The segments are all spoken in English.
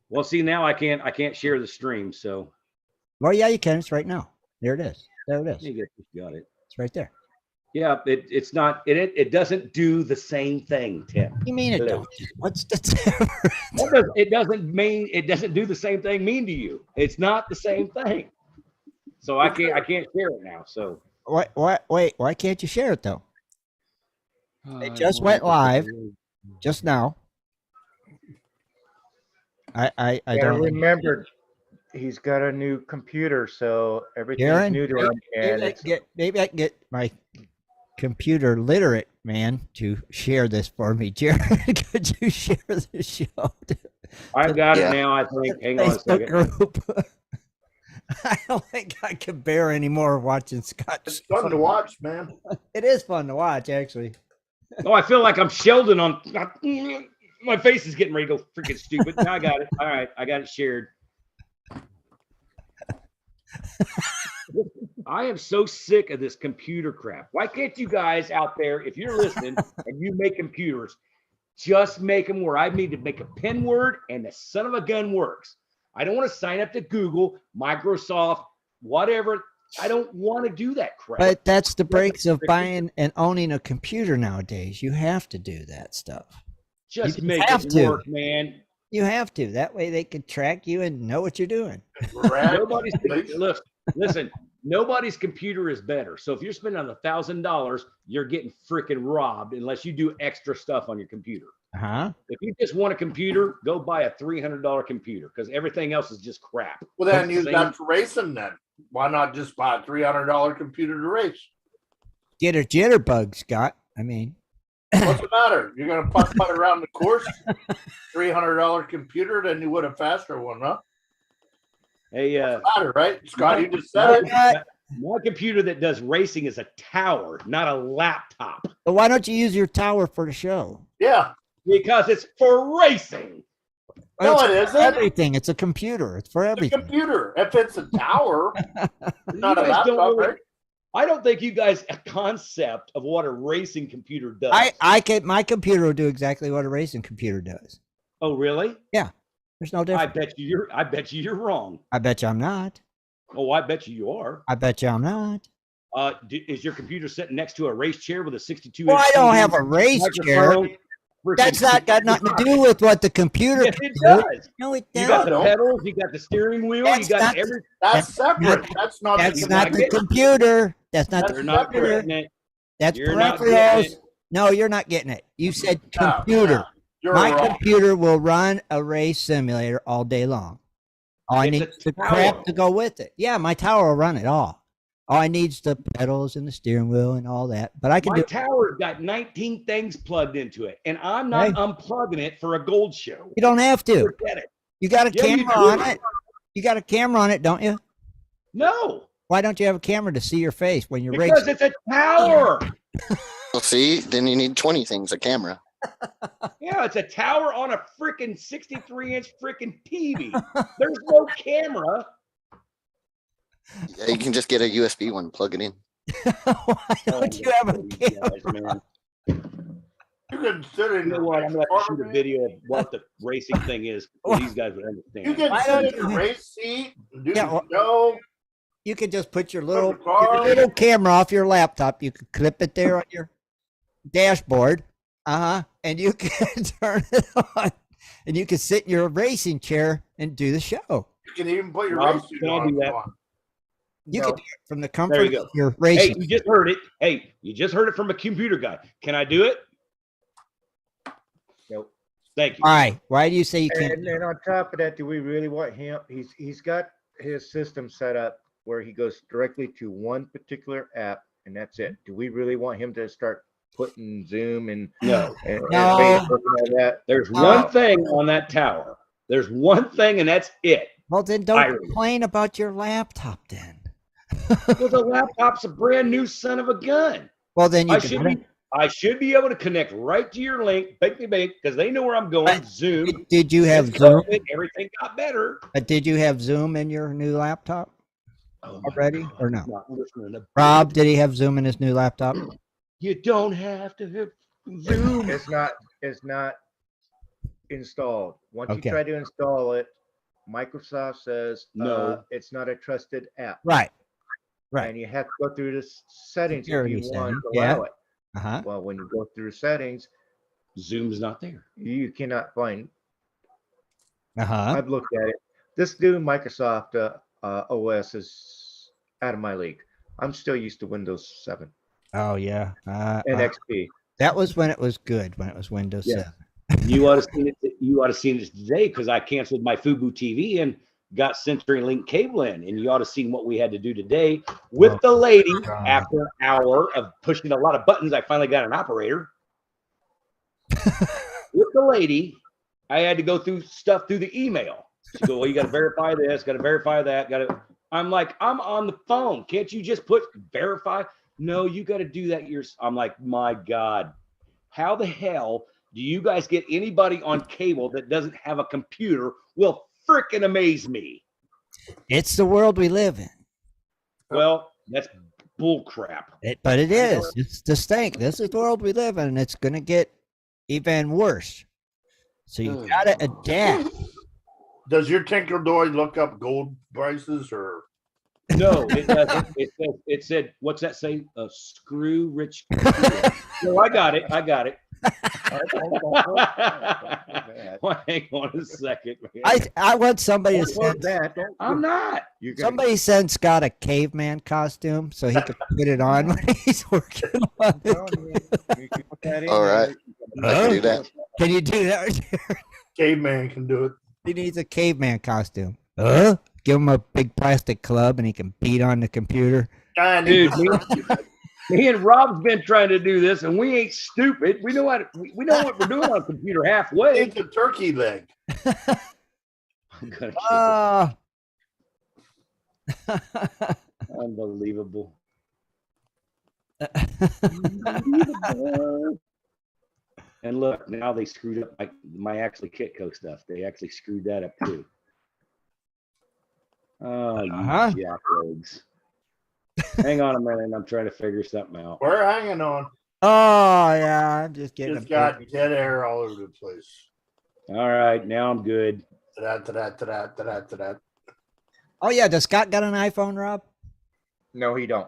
Well, see, now I can't share the stream. So Well, yeah, you can. It's right now. There it is. There it is. you got it. It's right there. Yeah, it's not. It doesn't do the same thing, Tim. You mean it Hello. don't? What's the difference? It doesn't do the same thing mean to you. It's not the same thing. So I can't share it now. So Wait, why can't you share it though? It just went live just now. I don't remember he's got a new computer, so everything's new to him. And maybe I can get my computer literate man to share this for me. Jared, could you share the show? I've got it now, I think. Hang on a second. Group. I don't think I can bear anymore watching Scott. It's fun to watch, man. It is fun to watch, actually. Oh, I feel like I'm Sheldon on. My face is getting ready to go freaking stupid. Now I got it. All right, I got it shared. I am so sick of this computer crap. Why can't you guys out there, if you're listening and you make computers, just make them where I need to make a pen word and the son of a gun works. I don't want to sign up to Google, Microsoft, whatever. I don't want to do that crap. But that's the breaks of buying and owning a computer nowadays. You have to do that stuff. Just make it work, man. You have to. That way they can track you and know what you're doing. Listen, nobody's computer is better. So if you're spending $1,000, you're getting freaking robbed unless you do extra stuff on your computer. If you just want a computer, go buy a $300 computer because everything else is just crap. Well, then use that for racing then. Why not just buy a $300 computer to race? Get a jitterbug, Scott. I mean, what's the matter? You're going to putt around the course? $300 computer, then you would a faster one, huh? Hey, what's the matter, right? Scott, you just said it. My computer that does racing is a tower, not a laptop. But why don't you use your tower for the show? Yeah. Because it's for racing. No, it isn't. Everything. It's a computer. It's for everything. It's a computer. If it's a tower, not a laptop, right? I don't think you guys a concept of what a racing computer does. My computer will do exactly what a racing computer does. Oh, really? Yeah. There's no difference. I bet you you're wrong. I bet you I'm not. Oh, I bet you are. I bet you I'm not. Is your computer sitting next to a race chair with a 62? Well, I don't have a race chair. That's not got nothing to do with what the computer yes, it does. No, it does. You got the pedals, you got the steering wheel, you got everything. That's separate. That's not the computer. That's not the computer. That's peripherals. No, you're not getting it. You said computer. My computer will run a race simulator all day long. All I need is the crap to go with it. Yeah, my tower will run it all. All I need is the pedals and the steering wheel and all that. But I can My tower's got 19 things plugged into it, and I'm not unplugging it for a gold show. You don't have to. Forget it. You got a camera on it. You got a camera on it, don't you? No. Why don't you have a camera to see your face when you're racing? Because it's a tower. Well, see, then you need 20 things, a camera. Yeah, it's a tower on a freaking 63-inch freaking TV. There's no camera. Yeah, you can just get a USB one, plug it in. Why don't you have a camera? You can sit in. You know what? I'm going to shoot a video of what the racing thing is. These guys would understand. You can sit in your race seat, do the show. You can just put your little camera off your laptop. You can clip it there on your dashboard. And you can turn it on. And you can sit in your racing chair and do the show. You can even put your racing on. You can do it from the comfort of your racing. Hey, you just heard it. Hey, you just heard it from a computer guy. Can I do it? Nope. Thank you. All right. Why do you say you can't? And on top of that, do we really want him? He's got his system set up where he goes directly to one particular app, and that's it. Do we really want him to start putting Zoom and no? And Facebook and all that? There's one thing on that tower. There's one thing, and that's it. Well, then don't complain about your laptop then. Well, the laptop's a brand new son of a gun. Well, then I should be able to connect right to your link, because they know where I'm going. Zoom. Did you have Zoom? Everything got better. Did you have Zoom in your new laptop already, or no? Rob, did he have Zoom in his new laptop? You don't have to have Zoom. It's not. installed. Once Okay. you try to install it, Microsoft says No. it's not a trusted app. Right. Right. And you have to go through the settings Security if you want settings, to yeah. allow it. Uh-huh. Well, when you go through settings, Zoom's not there. you cannot find. Uh-huh. I've looked at it. This new Microsoft OS is out of my league. I'm still used to Windows 7 Oh yeah. and XP. That was when it was good, when it was Windows Yeah. 7. You ought to seen it. You ought to seen it today because I canceled my Fubo TV and got CenturyLink cable in, and you ought to seen what we had to do today with the lady. God. After an hour of pushing a lot of buttons, I finally got an operator. With the lady, I had to go through stuff through the email. She go, well, you got to verify this, got to verify that, got to. I'm like, I'm on the phone. Can't you just put verify? No, you got to do that yourself. I'm like, my God, how the hell do you guys get anybody on cable that doesn't have a computer? Will freaking amaze me. It's the world we live in. Well, that's bull crap. But it is. It's the stink. This is the world we live in, and it's going to get even worse. So you got to adapt. Does your Tinker look up gold prices or? No, it doesn't. It said, what's that say? A screw rich. No, I got it. Well, hang on a second. Man. I want somebody to send I'm not. Somebody send Scott a caveman costume so he can put it on when he's working on it. All right. I can do that. Can you do that? Caveman can do it. He needs a caveman costume. Give him a big plastic club and he can beat on the computer. Dude, me and Rob's been trying to do this, and we ain't stupid. We know what we're doing on a computer halfway. It's a turkey leg. I'm gonna Unbelievable. And look, now they screwed up my actually Kitco stuff. They actually screwed that up too. Oh, you jackrobes. Hang on a minute. I'm trying to figure something out. We're hanging on. Oh, yeah. I'm just getting Just got dead air all over the place. All right. Now I'm good. Ta-da. Oh, yeah. Does Scott got an iPhone, Rob? No, he don't.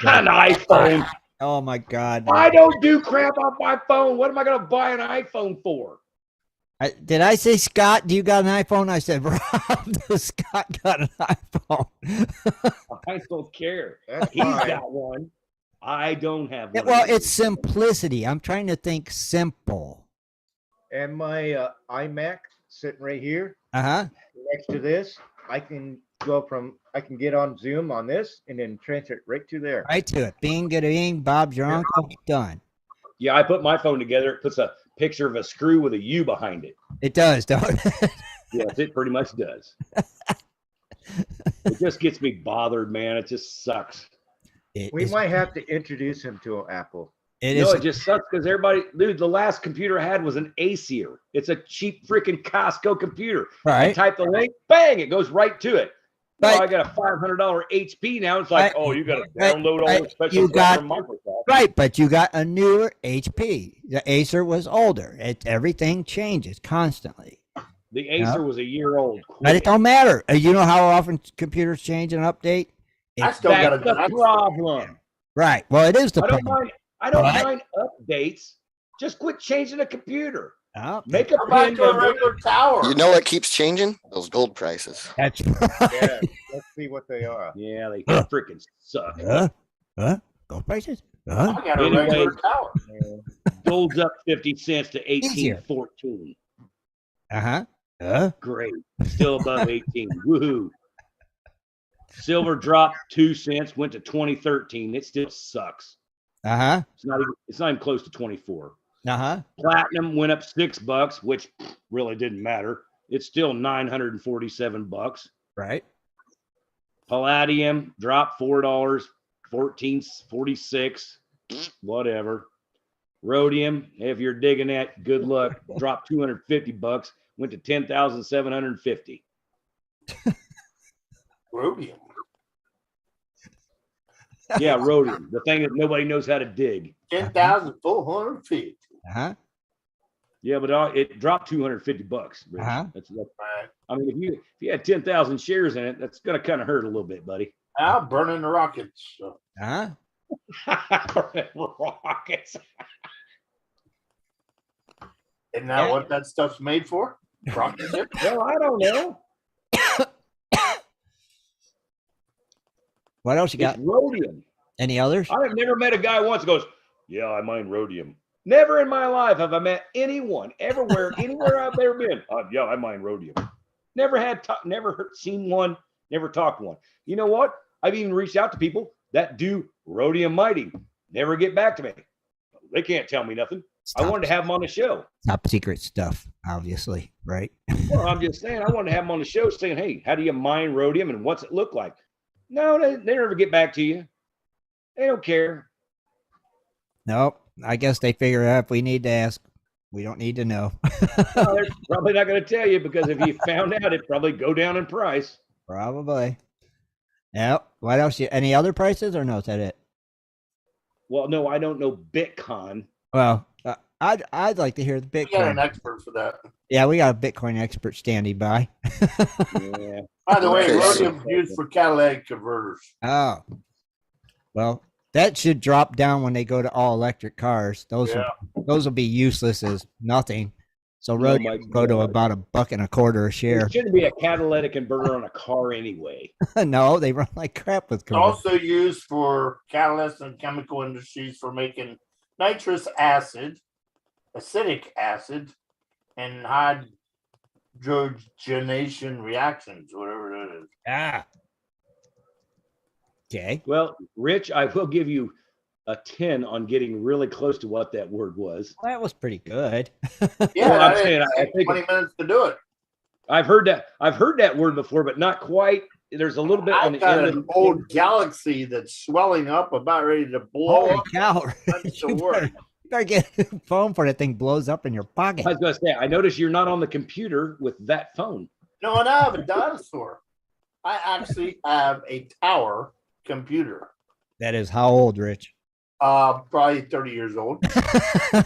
An iPhone. Oh, my God. I don't do crap on my phone. What am I going to buy an iPhone for? Did I say, Scott, do you got an iPhone? I said, Rob, does Scott got an iPhone? I don't care. That's He's fine. got one. I don't have one. Well, it's simplicity. I'm trying to think simple. And my iMac sitting right here Uh-huh. next to this, I can get on Zoom on this and then transfer it right to there. Right to it. Bing, gada bing, Bob's your uncle. Done. Yeah, I put my phone together. It puts a picture of a screw with a U behind it. It does, don't it? Yes, it pretty much does. It just gets me bothered, man. It just sucks. We might have to introduce him to Apple. It just sucks because everybody, dude, the last computer I had was an Acer. It's a cheap freaking Costco computer. Right. I type the link, bang, it goes right to it. Right. Now I got a $500 HP now. It's like, oh, you got to download all the special stuff from Microsoft. Right, but you got a newer HP. The Acer was older. Everything changes constantly. The Acer was a year old. But it don't matter. You know how often computers change and update? I still got That's the problem. Right. Well, it is the I don't problem. mind updates. Just quit changing the computer. Oh, Make a Go back pin to a number. regular tower. You know what keeps changing? Those gold prices. that's right. Yeah, let's see what they are. Yeah, they freaking suck. Gold prices? I got a Anyway. regular tower. Gold's up 50 cents to Easier. 18.14. Uh-huh. Great. Still above 18. Woohoo. Silver dropped 2 cents, went to 2013. It still sucks. Uh-huh. It's not even close to 24. Uh-huh. Platinum went up $6, which really didn't matter. It's still $947. Right. Palladium dropped $4, 14.46. Whatever. Rhodium, if you're digging that, good luck. Dropped $250, went to 10,750. Rhodium. Yeah, rhodium, the thing that nobody knows how to dig. 10,450. Uh-huh. Yeah, but it dropped $250. Rich. Uh-huh. Right. I mean, if you had 10,000 shares in it, that's gonna kind of hurt a little bit, buddy. I'll burn in the rockets. So. Huh? Rockets. Isn't that what that stuff's made for? Rocket ship? Well, I don't know. What else you got? It's rhodium. Any others? I've never met a guy once who goes, yeah, I mine rhodium. Never in my life have I met anyone, anywhere I've ever been. Yeah, I mine rhodium. Never seen one, never talked to one. You know what? I've even reached out to people that do rhodium mining. Never get back to me. They can't tell me nothing. I wanted to have them on the show. Top secret stuff, obviously, right? Well, I'm just saying, I wanted to have them on the show saying, hey, how do you mine rhodium and what's it look like? No, they never get back to you. They don't care. Nope. I guess they figure out if we need to ask, we don't need to know. No, they're probably not going to tell you because if you found out, it'd probably go down in price. Probably. Yep. What else? Any other prices or no? Is that it? Well, no, I don't know Bitcoin. Well, I'd like to hear the Bitcoin. We got an expert for that. Yeah, we got a Bitcoin expert standing by. Yeah. By the way, Okay. rhodium's used for catalytic converters. Oh. Well, that should drop down when they go to all electric cars. Those will be useless as nothing. So rhodium will go to about $1.25 a share. There shouldn't be a catalytic converter on a car anyway. No, they run like crap with It's converters. also used for catalysts and chemical industries for making nitrous acid, acetic acid, and hydrogenation reactions, whatever it is. Ah. Okay. Well, Rich, I will give you a 10 on getting really close to what that word was. Well, that was pretty good. Yeah, Well, I'm saying, it I takes think 20 minutes to do it. I've heard that word before, but not quite. There's a little bit on I've the got end an of old galaxy that's swelling up, about ready to blow Holy up. cow. That's the You word. better get a phone for that thing blows up in your pocket. I was going to say, I noticed you're not on the computer with that phone. No, and I have a dinosaur. I actually have a tower computer. That is how old, Rich? Probably 30 years old.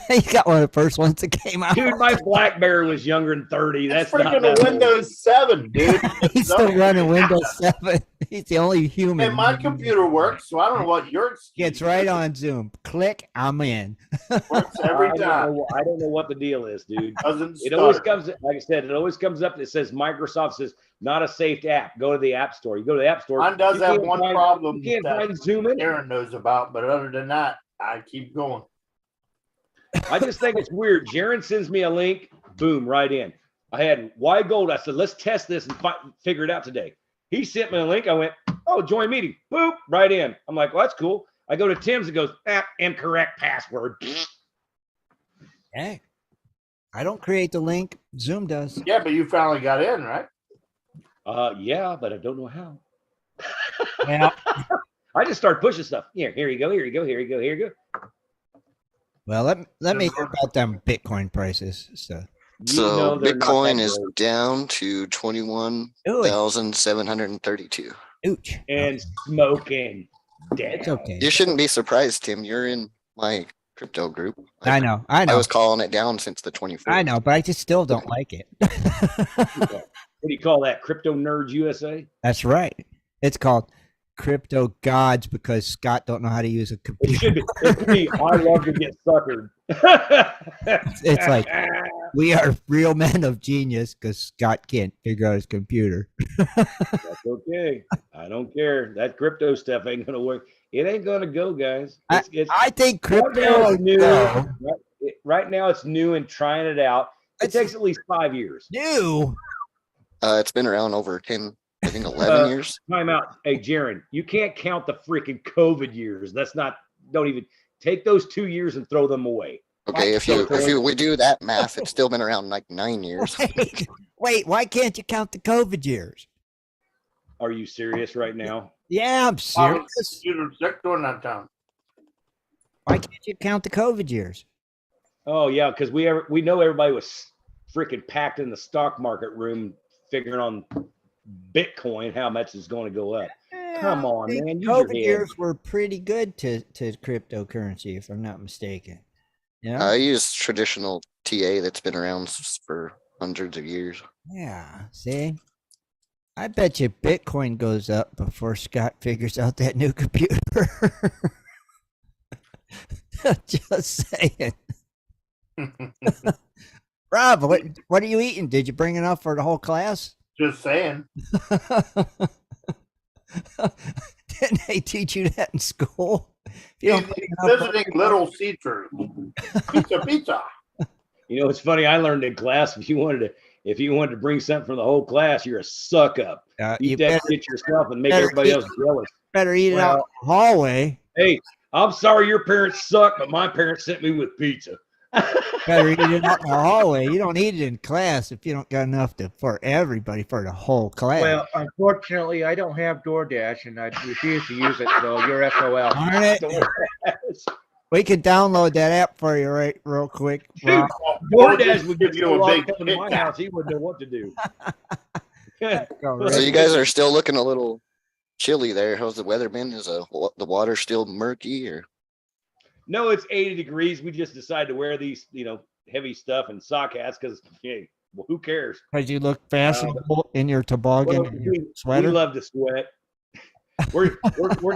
He got one of the first ones that came out. Dude, my BlackBerry was younger than 30. That's That's not freaking that a old. Windows 7, dude. He's still running Windows 7. He's the only human. And my computer works, so I don't know what yours Gets right on Zoom. Click, I'm in. works every I time. don't know what the deal is, dude. Doesn't It always stutter. comes, like I said, it always comes up that says Microsoft says not a safe app. Go to the App Store. You go to the App Store. Mine does you have can't one find- problem You can't that find Zoom in it. Aaron knows about, but other than that, I keep going. I just think it's weird. Jaron sends me a link, boom, right in. I had wide gold. I said, let's test this and figure it out today. He sent me a link. I went, oh, join meeting. Boop, right in. I'm like, well, that's cool. I go to Tim's. It goes, incorrect password. Hey, I don't create the link. Zoom does. Yeah, but you finally got in, right? Yeah, but I don't know how. Yeah. I just start pushing stuff. Here you go. Here you go. Here you go. Here you go. Well, let me hear about them Bitcoin prices. So, You So know they're not Bitcoin that is great. down to ooh, 21,732. ooch. And smoking. It's Damn. okay. You shouldn't be surprised, Tim. You're in my crypto group. I know. I I know. was calling it down since the 24th. I know, but I just still don't like it. What do you call that? Crypto Nerds USA? That's right. It's called Crypto Gods because Scott don't know how to use a It computer. should be. It should be I love to get suckered. It's like we are real men of genius because Scott can't figure out his computer. That's okay. I don't care. That crypto stuff ain't gonna work. It ain't gonna go, guys. It's I think right now crypto it's new. go. Right now it's new and trying it out. It It's- takes at least 5 years. New. It's been around over 10, I think 11 years. Time out. Hey, Jaron, you can't count the freaking COVID years. That's not. Don't even take those 2 years and throw them away. Okay, if we do that math, it's still been around like 9 years. Wait, why can't you count the COVID years? Are you serious right now? Yeah, I'm serious. Computer sick during that time. Why can't you count the COVID years? Oh yeah, because we know everybody was freaking packed in the stock market room figuring on Bitcoin how much is going to go up. Come on, I think man, use your COVID head. years were pretty good to cryptocurrency, if I'm not mistaken. Yeah. I use traditional TA that's been around for hundreds of years. Yeah. See, I bet you Bitcoin goes up before Scott figures out that new computer. Just saying. Rob, what are you eating? Did you bring enough for the whole class? Just saying. Didn't they teach you that in school? If you don't bring enough for Visiting Little Caesars. Pizza. You know, it's funny. I learned in class if you wanted to bring something for the whole class, you're a suck up. you Eat that shit yourself and make everybody else jealous. better eat it out in the hallway. Hey, I'm sorry your parents suck, but my parents sent me with pizza. Better eat it out in the hallway. You don't eat it in class if you don't got enough for everybody for the whole class. Well, unfortunately, I don't have DoorDash, and I refuse to use it. So you're SOL. Darn it. We can download that app for you real quick. Dude, DoorDash would give you a big come to my house. He wouldn't know what to do. So you guys are still looking a little chilly there. How's the weather been? Is the water still murky or? No, it's 80 degrees. We just decided to wear these, heavy stuff and sock hats because, hey, well, who cares? Because you look fashionable in your toboggan and your sweater. We love to sweat. We're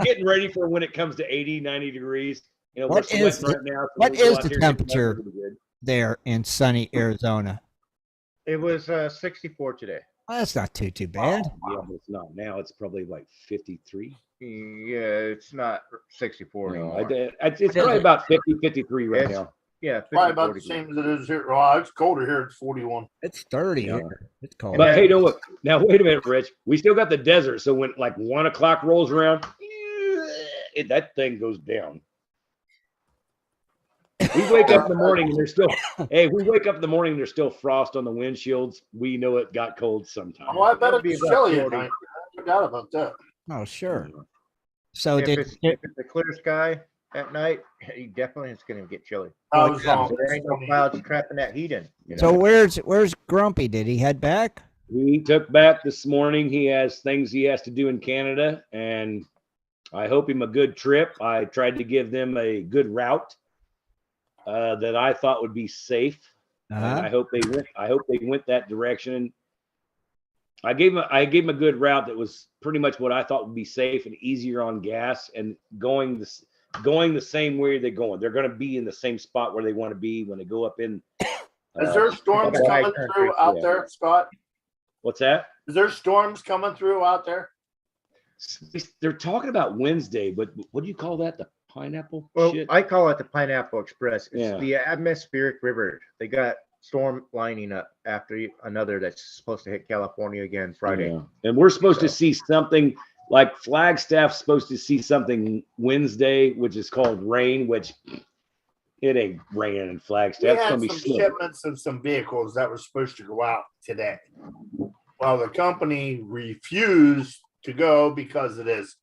getting ready for when it comes to 80, 90 degrees. What is right now, so what is the temperature there in sunny Arizona? It was 64 today. Well, that's not too bad. Yeah, but it's not now. It's probably like 53. Yeah, it's not 64 anymore. It's probably about 50, 53 right now. Yeah, Probably about the same as it is here. Well, it's colder here. It's 41. It's 30 here. It's cold. But hey, don't look. Now, wait a minute, Rich. We still got the desert. So when like 1 o'clock rolls around, that thing goes down. We wake up in the morning and there's still, there's still frost on the windshields. We know it got cold sometime. Well, I bet it's chilly at night. I forgot about that. Oh, sure. So if it's a clear sky at night, definitely it's going to get chilly. I was wrong. There ain't no clouds trapping that heat in. So where's Grumpy? Did he head back? He took back this morning. He has things he has to do in Canada, and I hope him a good trip. I tried to give them a good route that I thought would be safe. And I hope they went that direction. I gave him a good route that was pretty much what I thought would be safe and easier on gas, and going the same way they're going. They're going to be in the same spot where they want to be when they go up in. Is there storms coming through out there, Scott? What's that? Is there storms coming through out there? They're talking about Wednesday, but what do you call that? The pineapple? Well, shit? I call it the Pineapple Express. It's the atmospheric river. They got storm lining up after another that's supposed to hit California again Friday. Yeah. And we're supposed to see something like Flagstaff's supposed to see something Wednesday, which is called rain, which it ain't raining in Flagstaff. We had some shipments of some vehicles that were supposed to go out today. Well, the company refused to go because of this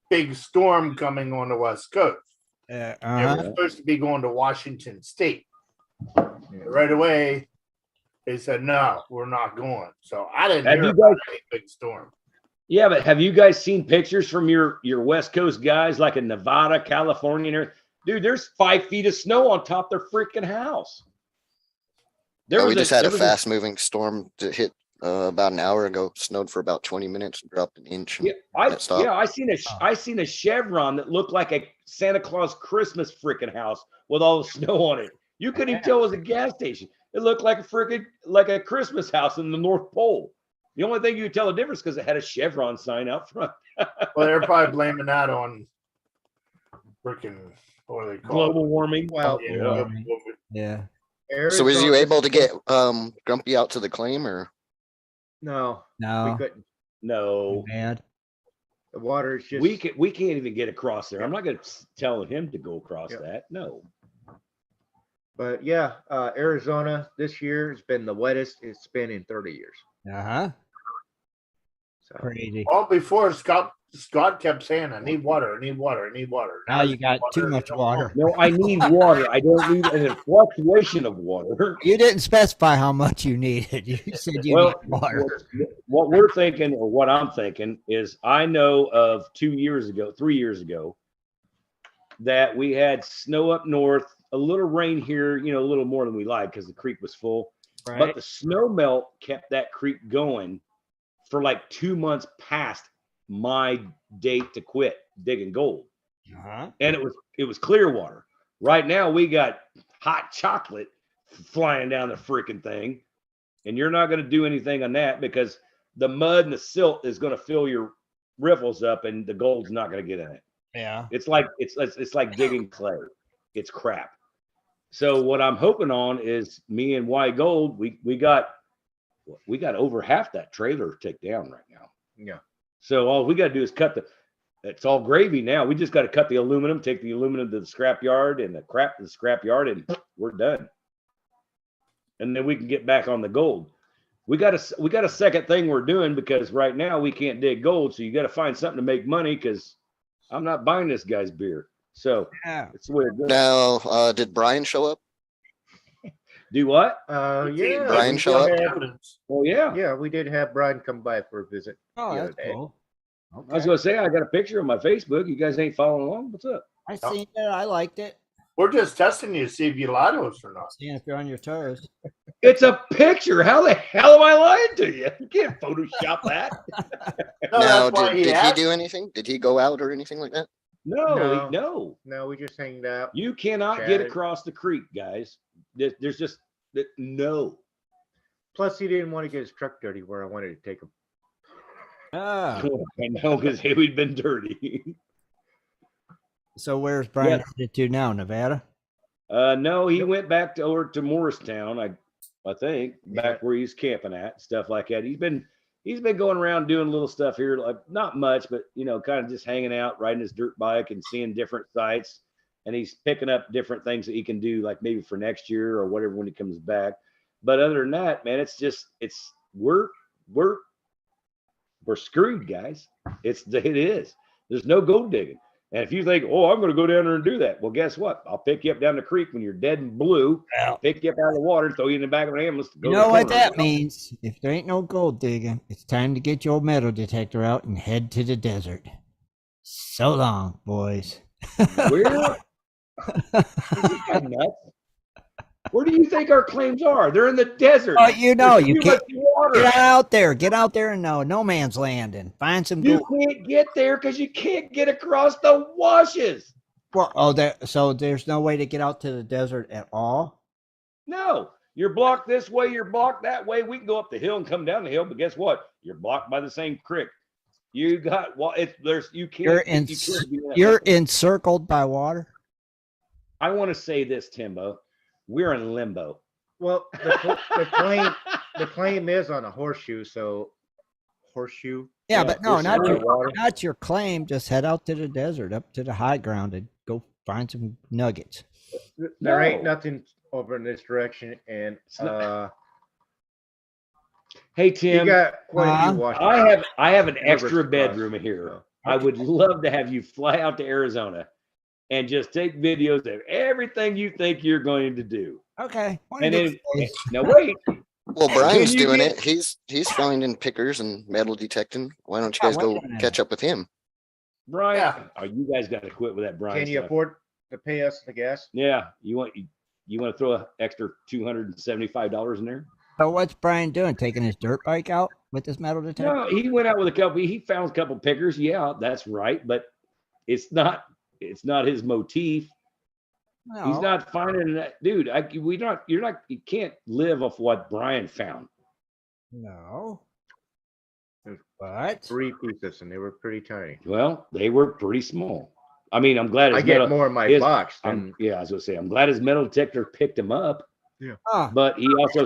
big storm coming on the West Coast. They were supposed to be going to Washington State. Right away, they said, no, we're not going. So I didn't hear about any big storm. Yeah, but have you guys seen pictures from your West Coast guys like in Nevada, California? Dude, there's 5 feet of snow on top of their freaking house. We just had a fast-moving storm that hit about an hour ago. Snowed for about 20 minutes, dropped an inch. I seen a Chevron that looked like a Santa Claus Christmas freaking house with all the snow on it. You couldn't even tell it was a gas station. It looked like a Christmas house in the North Pole. The only thing you could tell the difference because it had a Chevron sign out front. Well, they're probably blaming that on freaking global warming. Well, yeah. So was you able to get Grumpy out to the claim or? No, we couldn't. No, man. The water is just. We can't even get across there. I'm not going to tell him to go across that. No. But yeah, Arizona this year has been the wettest it's been in 30 years. So crazy. Well, before Scott kept saying, I need water, I need water, I need water. Now you got too much water. No, I need water. I don't need a fluctuation of water. You didn't specify how much you needed. You said you need water. What we're thinking, or what I'm thinking, is I know of 3 years ago, that we had snow up north a little rain here, a little more than we like because the creek was full. Right. But the snow melt kept that creek going for like 2 months past my date to quit digging gold. And it was clear water. Right now we got hot chocolate flying down the freaking thing, and you're not going to do anything on that because the mud and the silt is going to fill your riffles up, and the gold's not going to get in it. Yeah, it's like digging clay. It's crap. So what I'm hoping on is me and Y Gold. We got over half that trailer to take down right now. Yeah. So all we got to do is it's all gravy now. We just got to cut the aluminum, take the aluminum to the scrap yard and the crap to the scrap yard, and we're done. And then we can get back on the gold. We got a second thing we're doing because right now we can't dig gold. So you got to find something to make money because I'm not buying this guy's beer. So it's the way it goes. Now, did Brian show up? Do what? Yeah. Brian show up? Oh yeah. Yeah, we did have Brian come by for a visit. Oh, the that's other day. cool. Okay. I was gonna say I got a picture on my Facebook. You guys ain't following along. What's up? I seen it. I liked it. We're just testing you to see if you lied to us or not. Seeing if you're on your toes. It's a picture. How the hell am I lying to you? You can't Photoshop that. No, Now, that's why did he asked. do anything? Did he go out or anything like that? No. No, we just hanged out. You cannot get Chatted. across the creek, guys. There's just no. Plus, he didn't want to get his truck dirty where I wanted to take him. Ah, I know because we'd been dirty. so where's Brian headed to now? Nevada? No, he went back over to Morristown. I think back where he's camping at, stuff like that. He's been going around doing little stuff here, like not much, but kind of just hanging out, riding his dirt bike and seeing different sites. And he's picking up different things that he can do, like maybe for next year or whatever when he comes back. But other than that, man, we're screwed, guys. It is. There's no gold digging. And if you think, oh, I'm going to go down there and do that, well, guess what? I'll pick you up down the creek when you're dead and blue, pick you up out of the water, throw you in the back of an ambulance. To go You to know the what corner. that means? If there ain't no gold digging, it's time to get your metal detector out and head to the desert. So long, boys. Where? Is this guy nuts? Where do you think our claims are? They're in the desert. Oh, you There's can't too much water. get out there. Get out there and no man's land and find some You gold. can't get there because you can't get across the washes. Well, so there's no way to get out to the desert at all. No, you're blocked this way, you're blocked that way. We can go up the hill and come down the hill, but guess what? You're blocked by the same creek. You got you can't. You're encircled by water. I want to say this, Timbo. We're in limbo. Well, the claim is on a horseshoe, so horseshoe. Yeah, but no, not water. not your claim. Just head out to the desert, up to the high ground, and go find some nuggets. There ain't nothing over in this direction, and Hey you Tim, got quite a few washes. I have an Rivers extra across, bedroom here. so. I would love to have you fly out to Arizona and just take videos of everything you think you're going to do. Okay. And then now wait. Well, Brian's When you doing get- it. He's finding pickers and metal detecting. Why don't you guys go catch up with him? Brian, Yeah. oh, you guys got to quit with that, Brian. Can you stuff. afford to pay us the gas? Yeah, you want to throw an extra $275 in there? So what's Brian doing? Taking his dirt bike out with his metal detector? No, he went out with a couple. He found a couple pickers. Yeah, that's right, but it's not his motif. No. He's not finding that, dude. You can't live off what Brian found. No. But 3 pieces, and they were pretty tiny. Well, they were pretty small. I mean, I'm glad I his get metal, more in my his- box than yeah, I was gonna say, I'm glad his metal detector picked him up, ah, but he also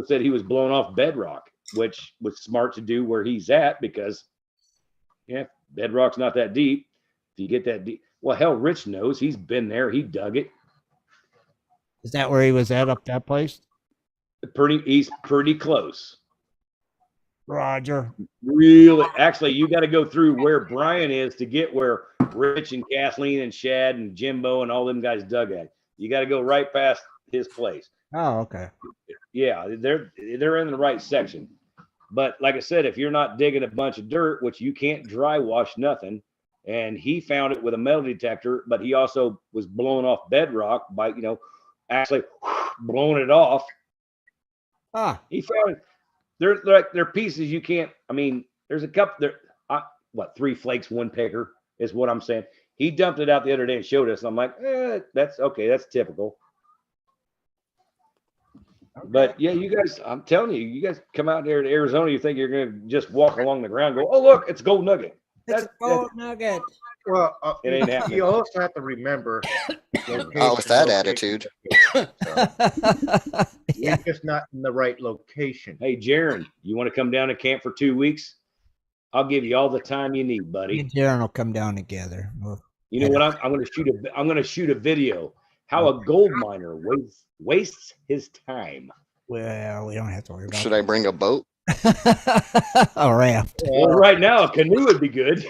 said he was blowing off bedrock, which was smart to do where he's at because, yeah, bedrock's not that deep. If you get that deep, well, hell, Rich knows. He's been there. He dug it. is that where he was at up that place? He's pretty close. Roger. Really, actually, you got to go through where Brian is to get where Rich and Kathleen and Shad and Jimbo and all them guys dug at. You got to go right past his place. Oh, okay. Yeah, they're in the right section. But like I said, if you're not digging a bunch of dirt, which you can't dry wash nothing, and he found it with a metal detector, but he also was blowing off bedrock by, actually blowing it off. He found they're pieces you can't. I mean, there's a couple there. 3 flakes, 1 picker is what I'm saying. He dumped it out the other day and showed us. And I'm like, that's okay. That's typical. Okay. But yeah, you guys, I'm telling you, you guys come out there to Arizona, you think you're going to just walk along the ground and go, oh, look, it's a gold nugget. It's a gold nugget. Well, it ain't happening. You also have to remember. With that attitude. You're just not in the right location. Hey, Jaron, you want to come down and camp for 2 weeks? I'll give you all the time you need, buddy. Me and Jaron will come down together. You know what? I'm going to shoot a video how a gold miner wastes his time. Well, we don't have to worry about. Should I bring a boat? A raft. Well, right now, a canoe would be good.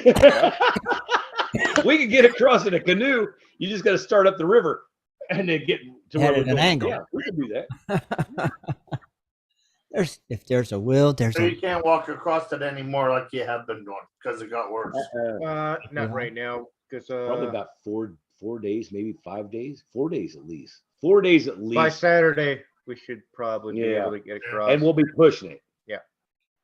We could get across in a canoe. You just got to start up the river and then get to where we're an angle. Yeah, we could do that. If there's a will, there's so you can't walk across it anymore like you have been doing because it got worse. Not right now, because probably about 4 days, maybe 5 days, 4 days at least. 4 days at least. By Saturday, we should probably be able to get across. And we'll be pushing it. Yeah.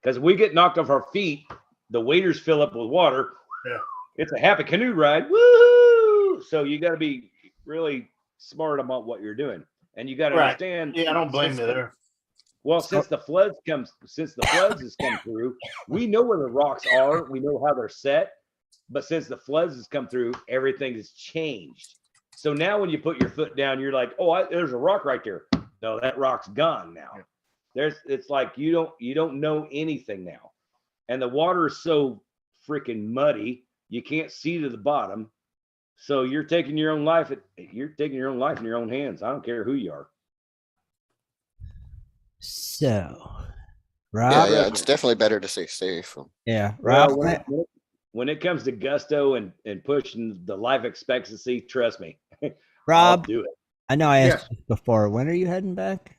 Because if we get knocked off our feet, the waders fill up with water. Yeah. It's a happy canoe ride. Woo! So you got to be really smart about what you're doing. And you got to understand. Yeah, I don't blame you there. Well, since the floods has come through, we know where the rocks are. We know how they're set. But since the floods has come through, everything has changed. So now when you put your foot down, you're like, oh, there's a rock right there. No, that rock's gone now. It's like you don't know anything now. And the water is so freaking muddy, you can't see to the bottom. So you're taking your own life. You're taking your own life in your own hands. I don't care who you are. So, Rob. Yeah, it's definitely better to stay safe. Yeah, Rob. Well, when it comes to gusto and pushing the life expectancy, trust me, Rob, I'll do it. I know I asked you before. When are you heading back?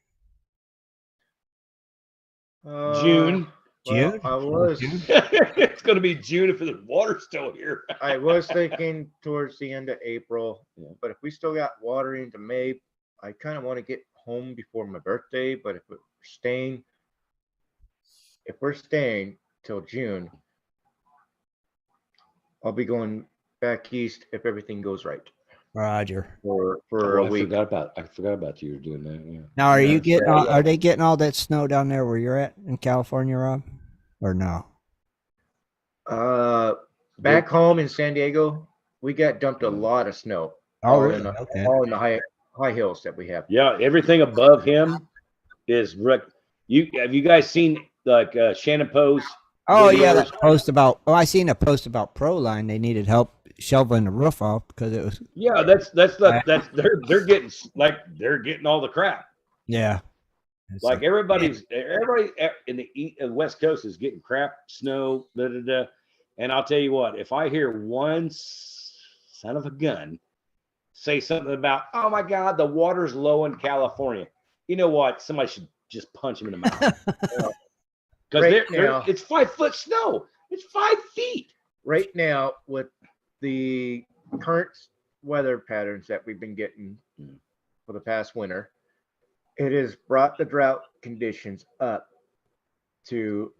June. June? I was. It's going to be June if the water's still here. I was thinking towards the end of April, but if we still got water into May, I kind of want to get home before my birthday. But if we're staying till June, I'll be going back east if everything goes right. Roger. For a week. I forgot about you doing that. Yeah. Now, are they getting all that snow down there where you're at in California, Rob? Or no? Back home in San Diego, we got dumped a lot of snow. Oh, really? All in the high hills that we have. Yeah, everything above him is wrecked. Have you guys seen like Shannon Poe's? Oh yeah, that post about. Oh, I seen a post about Proline. They needed help shoveling the roof off because it was. Yeah, that's they're getting all the crap. Yeah. Like everybody in the West Coast is getting crap, snow, and I'll tell you what, if I hear one son of a gun say something about, oh my God, the water's low in California, you know what? Somebody should just punch him in the mouth. Because it's 5 foot snow. It's 5 feet. Right now, with the current weather patterns that we've been getting for the past winter, it has brought the drought conditions up to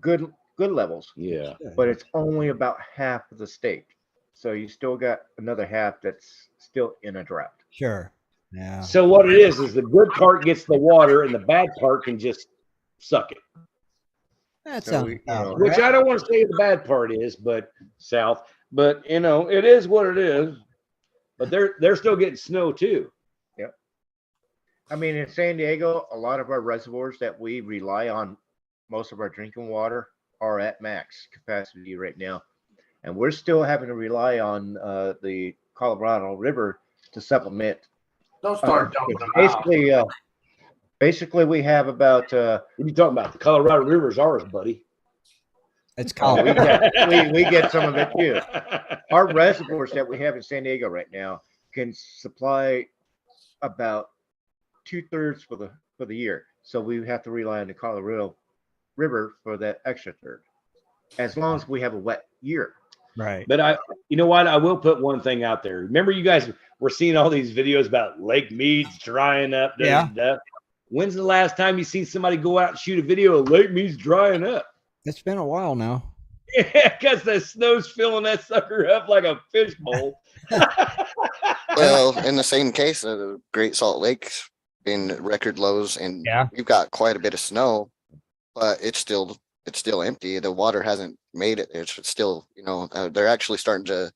good levels. Yeah. But it's only about half of the state. So you still got another half that's still in a drought. Sure. Yeah. So what it is the good part gets the water and the bad part can just suck it. That sounds which I don't want to say the bad part is, but south. But it is what it is. But they're still getting snow too. Yep. I mean, in San Diego, a lot of our reservoirs that we rely on, most of our drinking water, are at max capacity right now, and we're still having to rely on the Colorado River to supplement. Don't start dumping them out. Basically, we have about. What are you talking about? The Colorado River's ours, buddy. It's called. we get some of it too. Our reservoirs that we have in San Diego right now can supply about 2/3 for the year. So we have to rely on the Colorado River for that extra third, as long as we have a wet year. Right. But you know what? I will put one thing out there. Remember, you guys were seeing all these videos about Lake Mead's drying up. Yeah. When's the last time you seen somebody go out and shoot a video of Lake Mead's drying up? It's been a while now. Yeah, because the snow's filling that sucker up like a fishbowl. Well, in the same case, the Great Salt Lake's been record lows, and we've got quite a bit of snow, but it's still empty. The water hasn't made it. It's still, they're actually starting to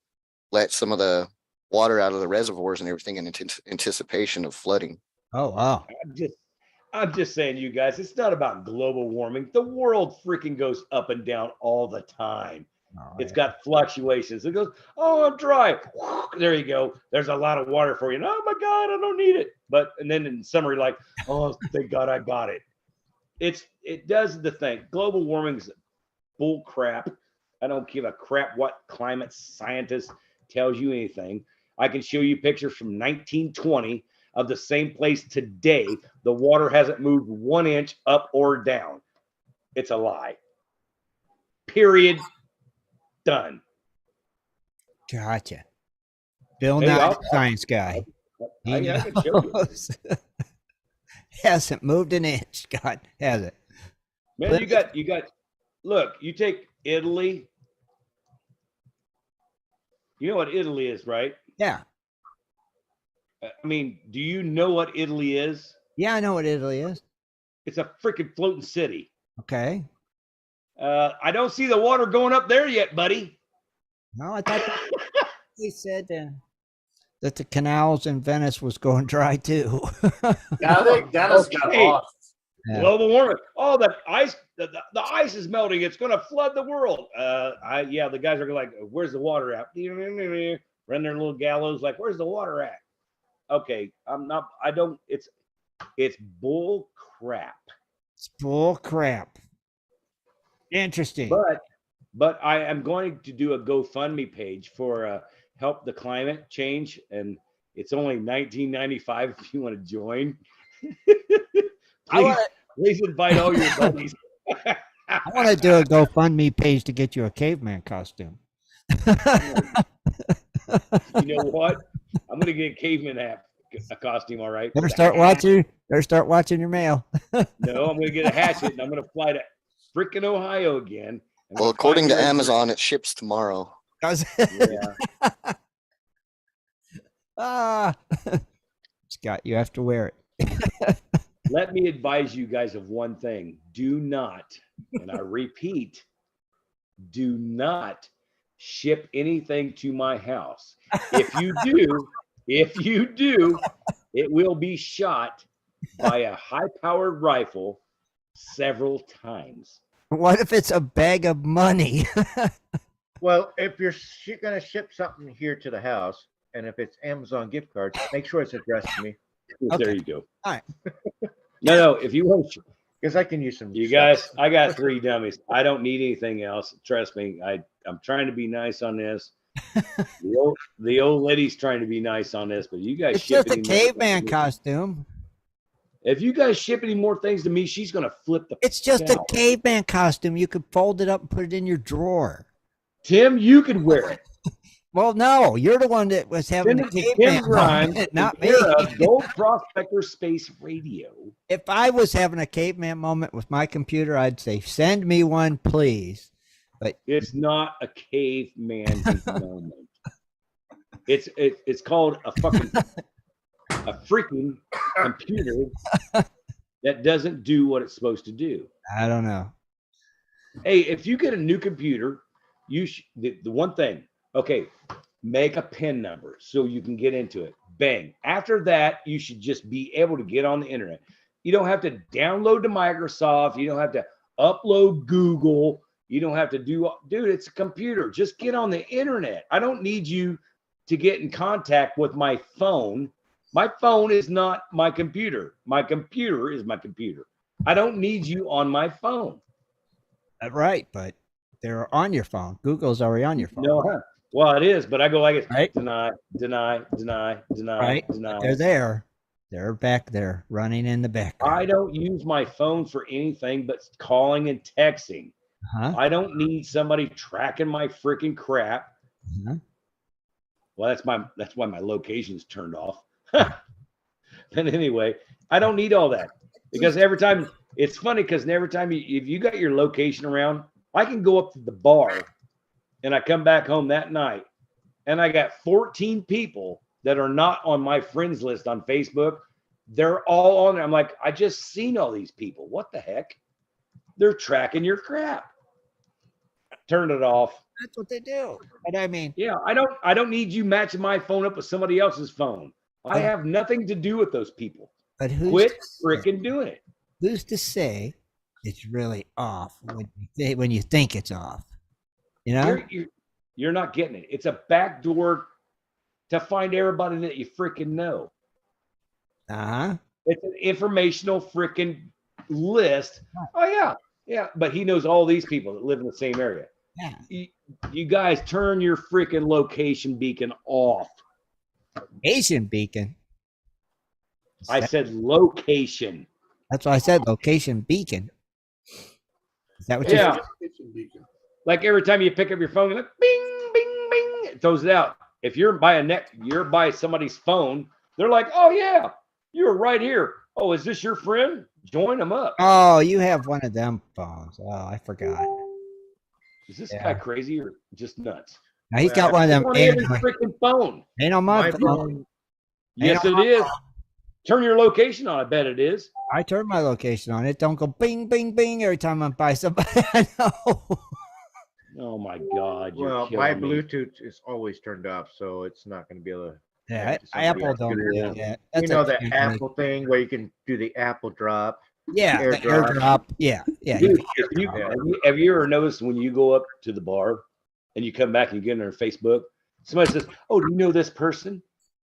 let some of the water out of the reservoirs and everything in anticipation of flooding. Oh wow! I'm just saying, you guys, it's not about global warming. The world freaking goes up and down all the time. It's got fluctuations. It goes, oh, I'm dry. There you go. There's a lot of water for you. And, oh my God, I don't need it. And then in summer, you're like, oh, thank God I got it. It does the thing. Global warming is bull crap. I don't give a crap what climate scientist tells you anything. I can show you pictures from 1920 of the same place today. The water hasn't moved 1 inch up or down. It's a lie. Period. Done. Gotcha. Bill Nye, the science guy. I can show you. Hasn't moved an inch. God, has it? Man, you got. Look, you take Italy. You know what Italy is, right? Yeah. I mean, do you know what Italy is? Yeah, I know what Italy is. It's a freaking floating city. Okay. I don't see the water going up there yet, buddy. No, I thought he said that the canals in Venice was going dry too. Yeah, I think Dennis got lost. Yeah. Global warming. Oh, the ice, the ice is melting. It's going to flood the world. The guys are like, where's the water at? Run their little gallows like, where's the water at? Okay, it's bull crap. It's bull crap. Interesting. But I am going to do a GoFundMe page for help the climate change, and it's only $19.95 if you want to join. Please invite all your buddies. I want to do a GoFundMe page to get you a caveman costume. You know what? I'm going to get a caveman a costume, all right? Better start watching your mail. No, I'm going to get a hatchet, and I'm going to fly to freaking Ohio again. Well, according to Amazon, it ships tomorrow. Yeah. Scott, you have to wear it. Let me advise you guys of one thing. Do not, and I repeat, do not ship anything to my house. If you do, it will be shot by a high-powered rifle several times. What if it's a bag of money? Well, if you're going to ship something here to the house, and if it's Amazon gift cards, make sure it's addressed to me. Okay. There you go. All right. No, if you want to. Because I can use some. You guys, I got 3 dummies. I don't need anything else. Trust me. I'm trying to be nice on this. The old lady's trying to be nice on this, but you guys it's just a caveman costume. If you guys ship any more things to me, she's gonna flip the. It's just a caveman costume. You could fold it up and put it in your drawer. Tim, you could wear it. Well, no, you're the one that was having the caveman moment, not me. Gold Prospector Space Radio. If I was having a caveman moment with my computer, I'd say, "Send me one, please." But it's not a caveman moment. It's called a freaking computer that doesn't do what it's supposed to do. I don't know. Hey, if you get a new computer, the one thing, okay, make a PIN number so you can get into it. Bang. After that, you should just be able to get on the internet. You don't have to download to Microsoft. You don't have to upload Google. You don't have to dude, it's a computer. Just get on the internet. I don't need you to get in contact with my phone. My phone is not my computer. My computer is my computer. I don't need you on my phone. Right, but they're on your phone. Google's already on your phone. No, well, it is, but I go like it. Right? Deny. Right? Deny. They're there. They're back there, running in the background. I don't use my phone for anything but calling and texting. I don't need somebody tracking my freaking crap. Well, that's why my location's turned off. But anyway, I don't need all that because every time it's funny because every time if you got your location around, I can go up to the bar and I come back home that night and I got 14 people that are not on my friends list on Facebook. They're all on there. I'm like, I just seen all these people. What the heck? They're tracking your crap. Turn it off. That's what they do. And I mean, yeah, I don't need you matching my phone up with somebody else's phone. I have nothing to do with those people. But quit freaking doing it? Who's to say it's really off when you think it's off? You know, you're not getting it. It's a backdoor to find everybody that you freaking know. It's an informational freaking list. Oh yeah. But he knows all these people that live in the same area. Yeah. You guys turn your freaking location beacon off. Location beacon. I said location. That's what I said. Location beacon. Is that what you said? Like every time you pick up your phone, you're like bing, bing, bing, it throws it out. If you're by somebody's phone, they're like, oh yeah, you're right here. Oh, is this your friend? Join them up. Oh, you have one of them phones. Oh, I forgot. Is this guy crazy or just nuts? Now he's got one of them. Ain't on his freaking phone. Ain't on my phone. Yes, it is. Turn your location on. I bet it is. I turn my location on. It don't go bing, bing, bing every time I'm by somebody I know. Oh my God! Well, my Bluetooth is always turned off, so it's not going to be able to. Yeah, Apple don't do that. You know that Apple thing where you can do the Apple drop. Yeah, the AirDrop. Yeah. Dude, have you ever noticed when you go up to the bar and you come back and you get on their Facebook, somebody says, "Oh, do you know this person?"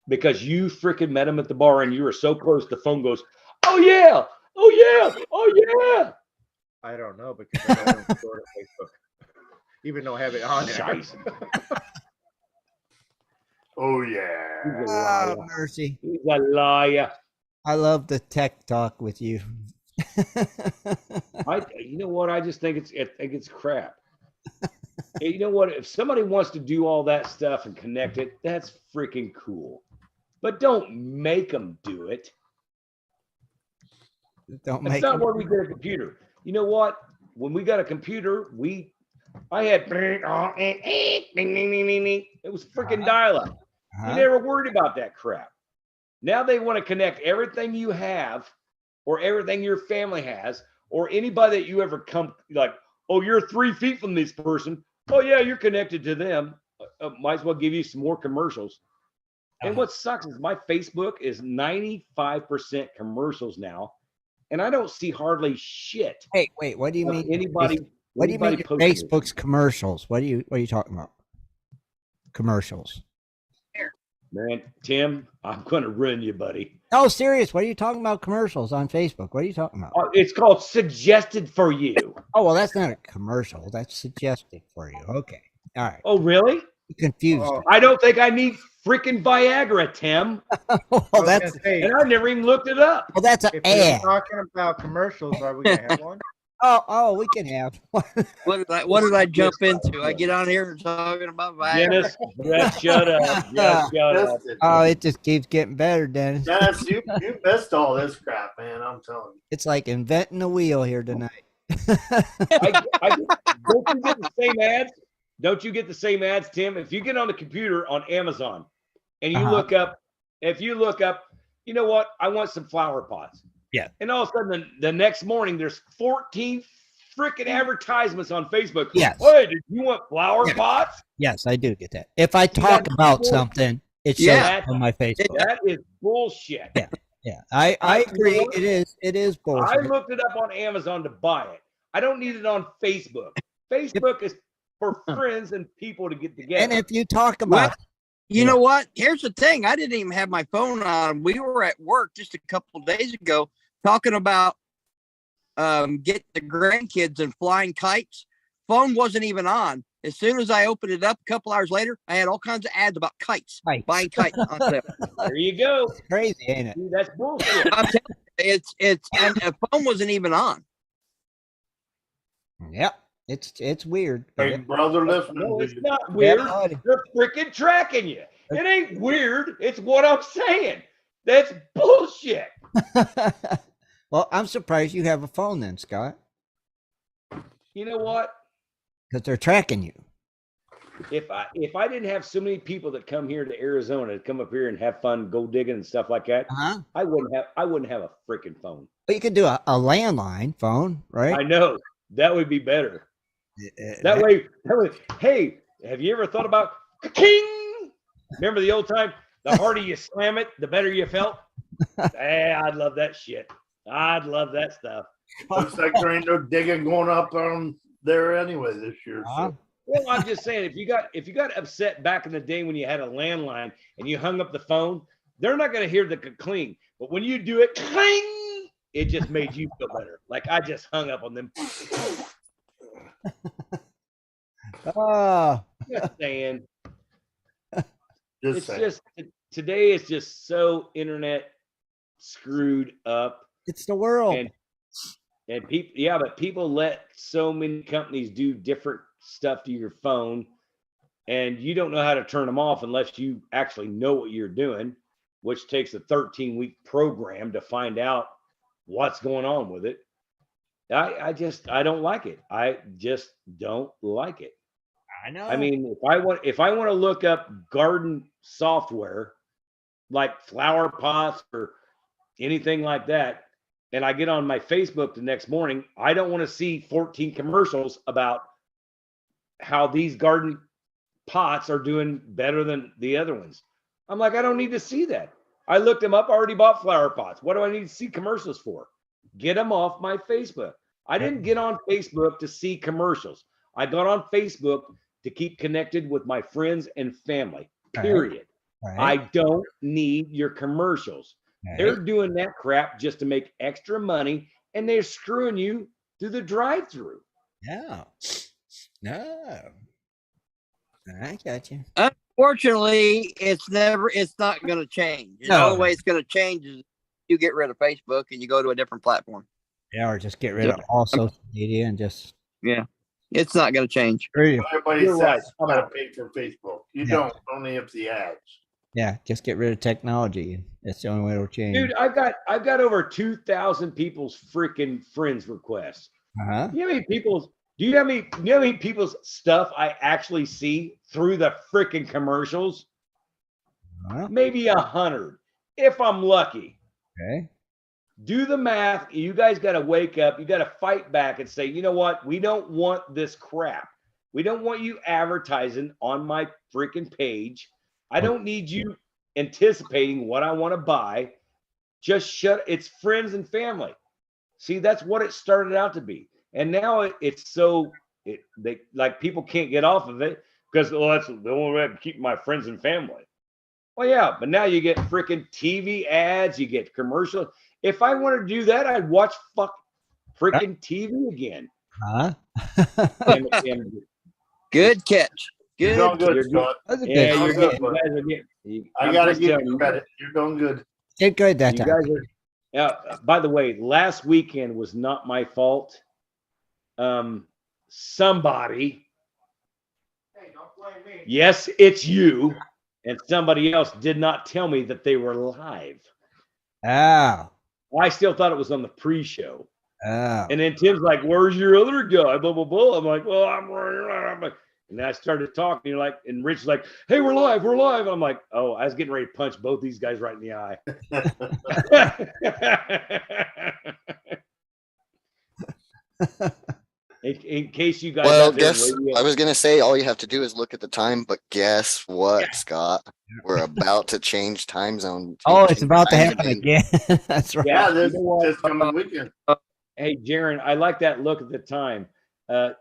Because you freaking met him at the bar and you were so close, the phone goes, "Oh yeah, oh yeah, oh yeah." I don't know because I don't store it on Facebook, even though I have it on there. Oh yeah. Oh, mercy. He's a liar. I love the tech talk with you. You know what? I just think it's crap. You know what? If somebody wants to do all that stuff and connect it, that's freaking cool. But don't make them do it. That's not where we get a computer. You know what? When we got a computer, I had it was freaking dial-up. You never worried about that crap. Now they want to connect everything you have or everything your family has or anybody that you ever come like, oh, you're 3 feet from this person. Oh, yeah, you're connected to them. Might as well give you some more commercials. And what sucks is my Facebook is 95% commercials now, and I don't see hardly shit. Hey, wait, what do you mean? Anybody? What do you mean Facebook's commercials? What are you talking about? Commercials. Man, Tim, I'm going to ruin you, buddy. Oh, serious. What are you talking about commercials on Facebook? What are you talking about? It's called suggested for you. Oh, well, that's not a commercial. That's suggested for you. Okay. All right. Oh, really? You're confused. I don't think I need freaking Viagra, Tim. Well, that's and I never even looked it up. Well, that's an if ad. We're talking about commercials. Are we going to have one? Oh, we can have one. What did I jump into? I get on here and talking about Viagra. Dennis, shut up. Shut up. Oh, it just keeps getting better, Dennis. Dennis, you missed all this crap, man. I'm telling you. It's like inventing the wheel here tonight. Don't you get the same ads? Don't you get the same ads, Tim? If you get on the computer on Amazon and you look up, you know what? I want some flower pots. Yeah. And all of a sudden, the next morning, there's 14 freaking advertisements on Facebook. Yes. Hey, did you want flower pots? Yes, I do get that. If I talk about something, it shows on my Facebook. That is bullshit. Yeah. I agree. It is bullshit. I looked it up on Amazon to buy it. I don't need it on Facebook. Facebook is for friends and people to get together. And if you talk about you know what? Here's the thing. I didn't even have my phone on. We were at work just a couple of days ago talking about getting the grandkids and flying kites. Phone wasn't even on. As soon as I opened it up a couple hours later, I had all kinds of ads about kites. Buying kites on sale. There you go. It's crazy, ain't it? Dude, that's bullshit. I'm telling you, it's and the phone wasn't even on. Yep. It's weird. Hey, brother, listen. No, it's not weird. They're freaking tracking you. It ain't weird. It's what I'm saying. That's bullshit. Well, I'm surprised you have a phone then, Scott. You know what? Because they're tracking you. If I didn't have so many people that come here to Arizona to come up here and have fun, go digging and stuff like that, I wouldn't have a freaking phone. But you could do a landline phone, right? I know that would be better. That way, hey, have you ever thought about king? Remember the old time? The harder you slam it, the better you felt. Hey, I'd love that shit. I'd love that stuff. Looks like there ain't no digging going up on there anyway this year. So. Well, I'm just saying, if you got upset back in the day when you had a landline and you hung up the phone, they're not going to hear the cling. But when you do it, cling, it just made you feel better. Like I just hung up on them. Just saying. Just today is just so internet screwed up. It's the world. And people, yeah, but people let so many companies do different stuff to your phone, and you don't know how to turn them off unless you actually know what you're doing, which takes a 13-week program to find out what's going on with it. I don't like it. I just don't like it. I know. I mean, if I want to look up garden software like flower pots or anything like that, and I get on my Facebook the next morning, I don't want to see 14 commercials about how these garden pots are doing better than the other ones. I'm like, I don't need to see that. I looked them up, already bought flower pots. What do I need to see commercials for? Get them off my Facebook. I didn't get on Facebook to see commercials. I got on Facebook to keep connected with my friends and family, period. Right. I don't need your commercials. Right. They're doing that crap just to make extra money, and they're screwing you through the drive-through. Yeah. No. I got you. Unfortunately, it's not going to change. The only way it's going to change is you get rid of Facebook and you go to a different platform. Yeah, or just get rid of all social media and just. Yeah. It's not going to change. Everybody says you got to pay for Facebook. You don't, only if the ads. Yeah, just get rid of technology. That's the only way it'll change. Dude, I've got over 2,000 people's freaking friends requests. Uh-huh. Do you know how many people's stuff I actually see through the freaking commercials? Maybe 100, if I'm lucky. Okay. Do the math. You guys got to wake up. You got to fight back and say, you know what? We don't want this crap. We don't want you advertising on my freaking page. I don't need you anticipating what I want to buy. Just it's friends and family. See, that's what it started out to be. And now it's so people can't get off of it because that's the only way I can keep my friends and family. Well, yeah, but now you get freaking TV ads, you get commercials. If I wanted to do that, I'd watch freaking TV again. Huh? Good catch. Good. You're doing good, Scott. Yeah, you're good. I gotta give you credit. You're doing good. Did good that time. By the way, last weekend was not my fault. Somebody, hey, don't blame me. Yes, it's you, and somebody else did not tell me that they were live. Oh. I still thought it was on the pre-show. Oh. And then Tim's like, "Where's your other guy?" Blah blah blah. I'm like, "Well, I'm." And I started talking. You're like, and Rich's like, "Hey, we're live. We're live." I'm like, "Oh, I was getting ready to punch both these guys right in the eye." In case you guys. Well, I was gonna say all you have to do is look at the time, but guess what, Scott? We're about to change time zone. Oh, it's about to happen again. That's right. Yeah, this coming weekend. Hey, Jaron, I like that look at the time.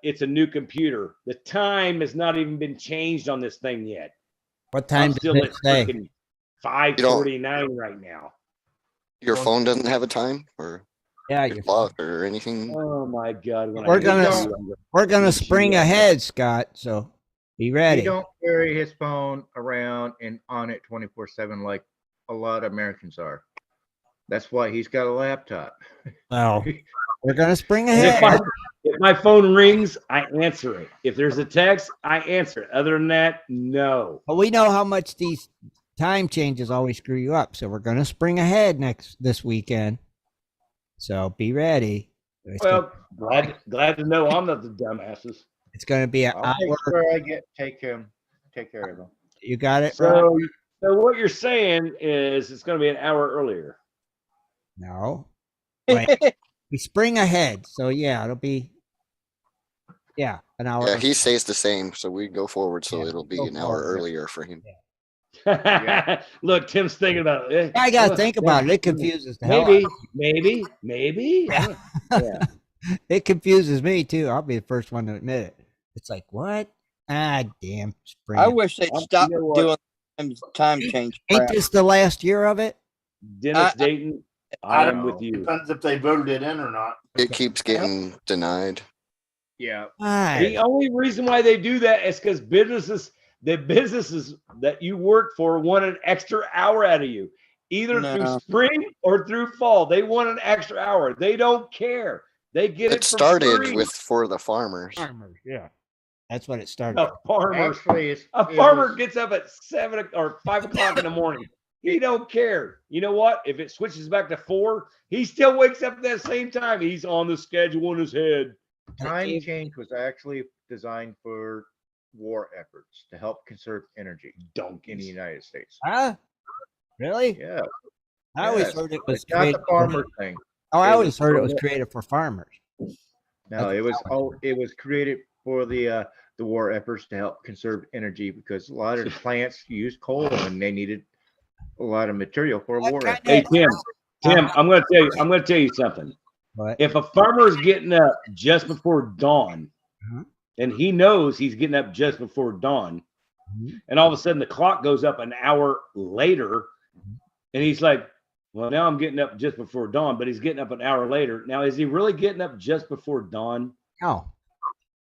It's a new computer. The time has not even been changed on this thing yet. What time I'm still at freaking 5:49 right now. Your phone doesn't have a time, or your clock, or anything. Oh my God! We're gonna spring ahead, Scott. So be ready. He don't carry his phone around and on it 24/7 like a lot of Americans are. That's why he's got a laptop. Oh. We're gonna spring And ahead. if my phone rings, I answer it. If there's a text, I answer it. Other than that, no. But we know how much these time changes always screw you up, so we're gonna spring ahead this weekend. So be ready. Well, glad to know I'm not the dumbasses. It's gonna be an I'll hour. make sure I take care of them. You got it, So, right? so what you're saying is it's going to be an hour earlier. No. Wait. We spring ahead, so yeah, it'll be an hour. Yeah, he stays the same, so we go forward, so Yeah, it'll be go an hour forward. earlier for him. Yeah. Look, Tim's thinking about it. I gotta think about it. It confuses the hell out of Maybe. Yeah. Yeah. It confuses me too. I'll be the first one to admit it. It's like, what? Ah, damn. Spring. I wish they'd stop You know what? doing time change. Ain't crap. this the last year of it? Dennis Dayton, I am with you. Depends if they voted it in or not. It keeps getting denied. Yeah. The only reason why they do that is because the businesses that you work for want an extra hour out of you, either through spring or through fall. They want an extra hour. They don't care. They get it. It started free. for the farmers. Farmers, yeah. That's what it started. A farmer. Actually, A farmer gets up at 7 or 5 o'clock in the morning. He don't care. You know what? If it switches back to 4, he still wakes up at that same time. He's on the schedule in his head. time change was actually designed for war efforts to help conserve energy in the Donkeys. United States. Huh? Really? Yeah. I always Yes. heard it was It's not created the farmer thing. I it always was heard it for was the- created for farmers. No, it was created for the war efforts to help conserve energy because a lot of the plants used coal and they needed a lot of material for a war effort. Hey Tim, I'm going to tell you something. But If a farmer is getting up just before dawn, and he knows he's getting up just before dawn, and all of a sudden the clock goes up an hour later, and he's like, well, now I'm getting up just before dawn, but he's getting up an hour later. Now, is he really getting up just before dawn?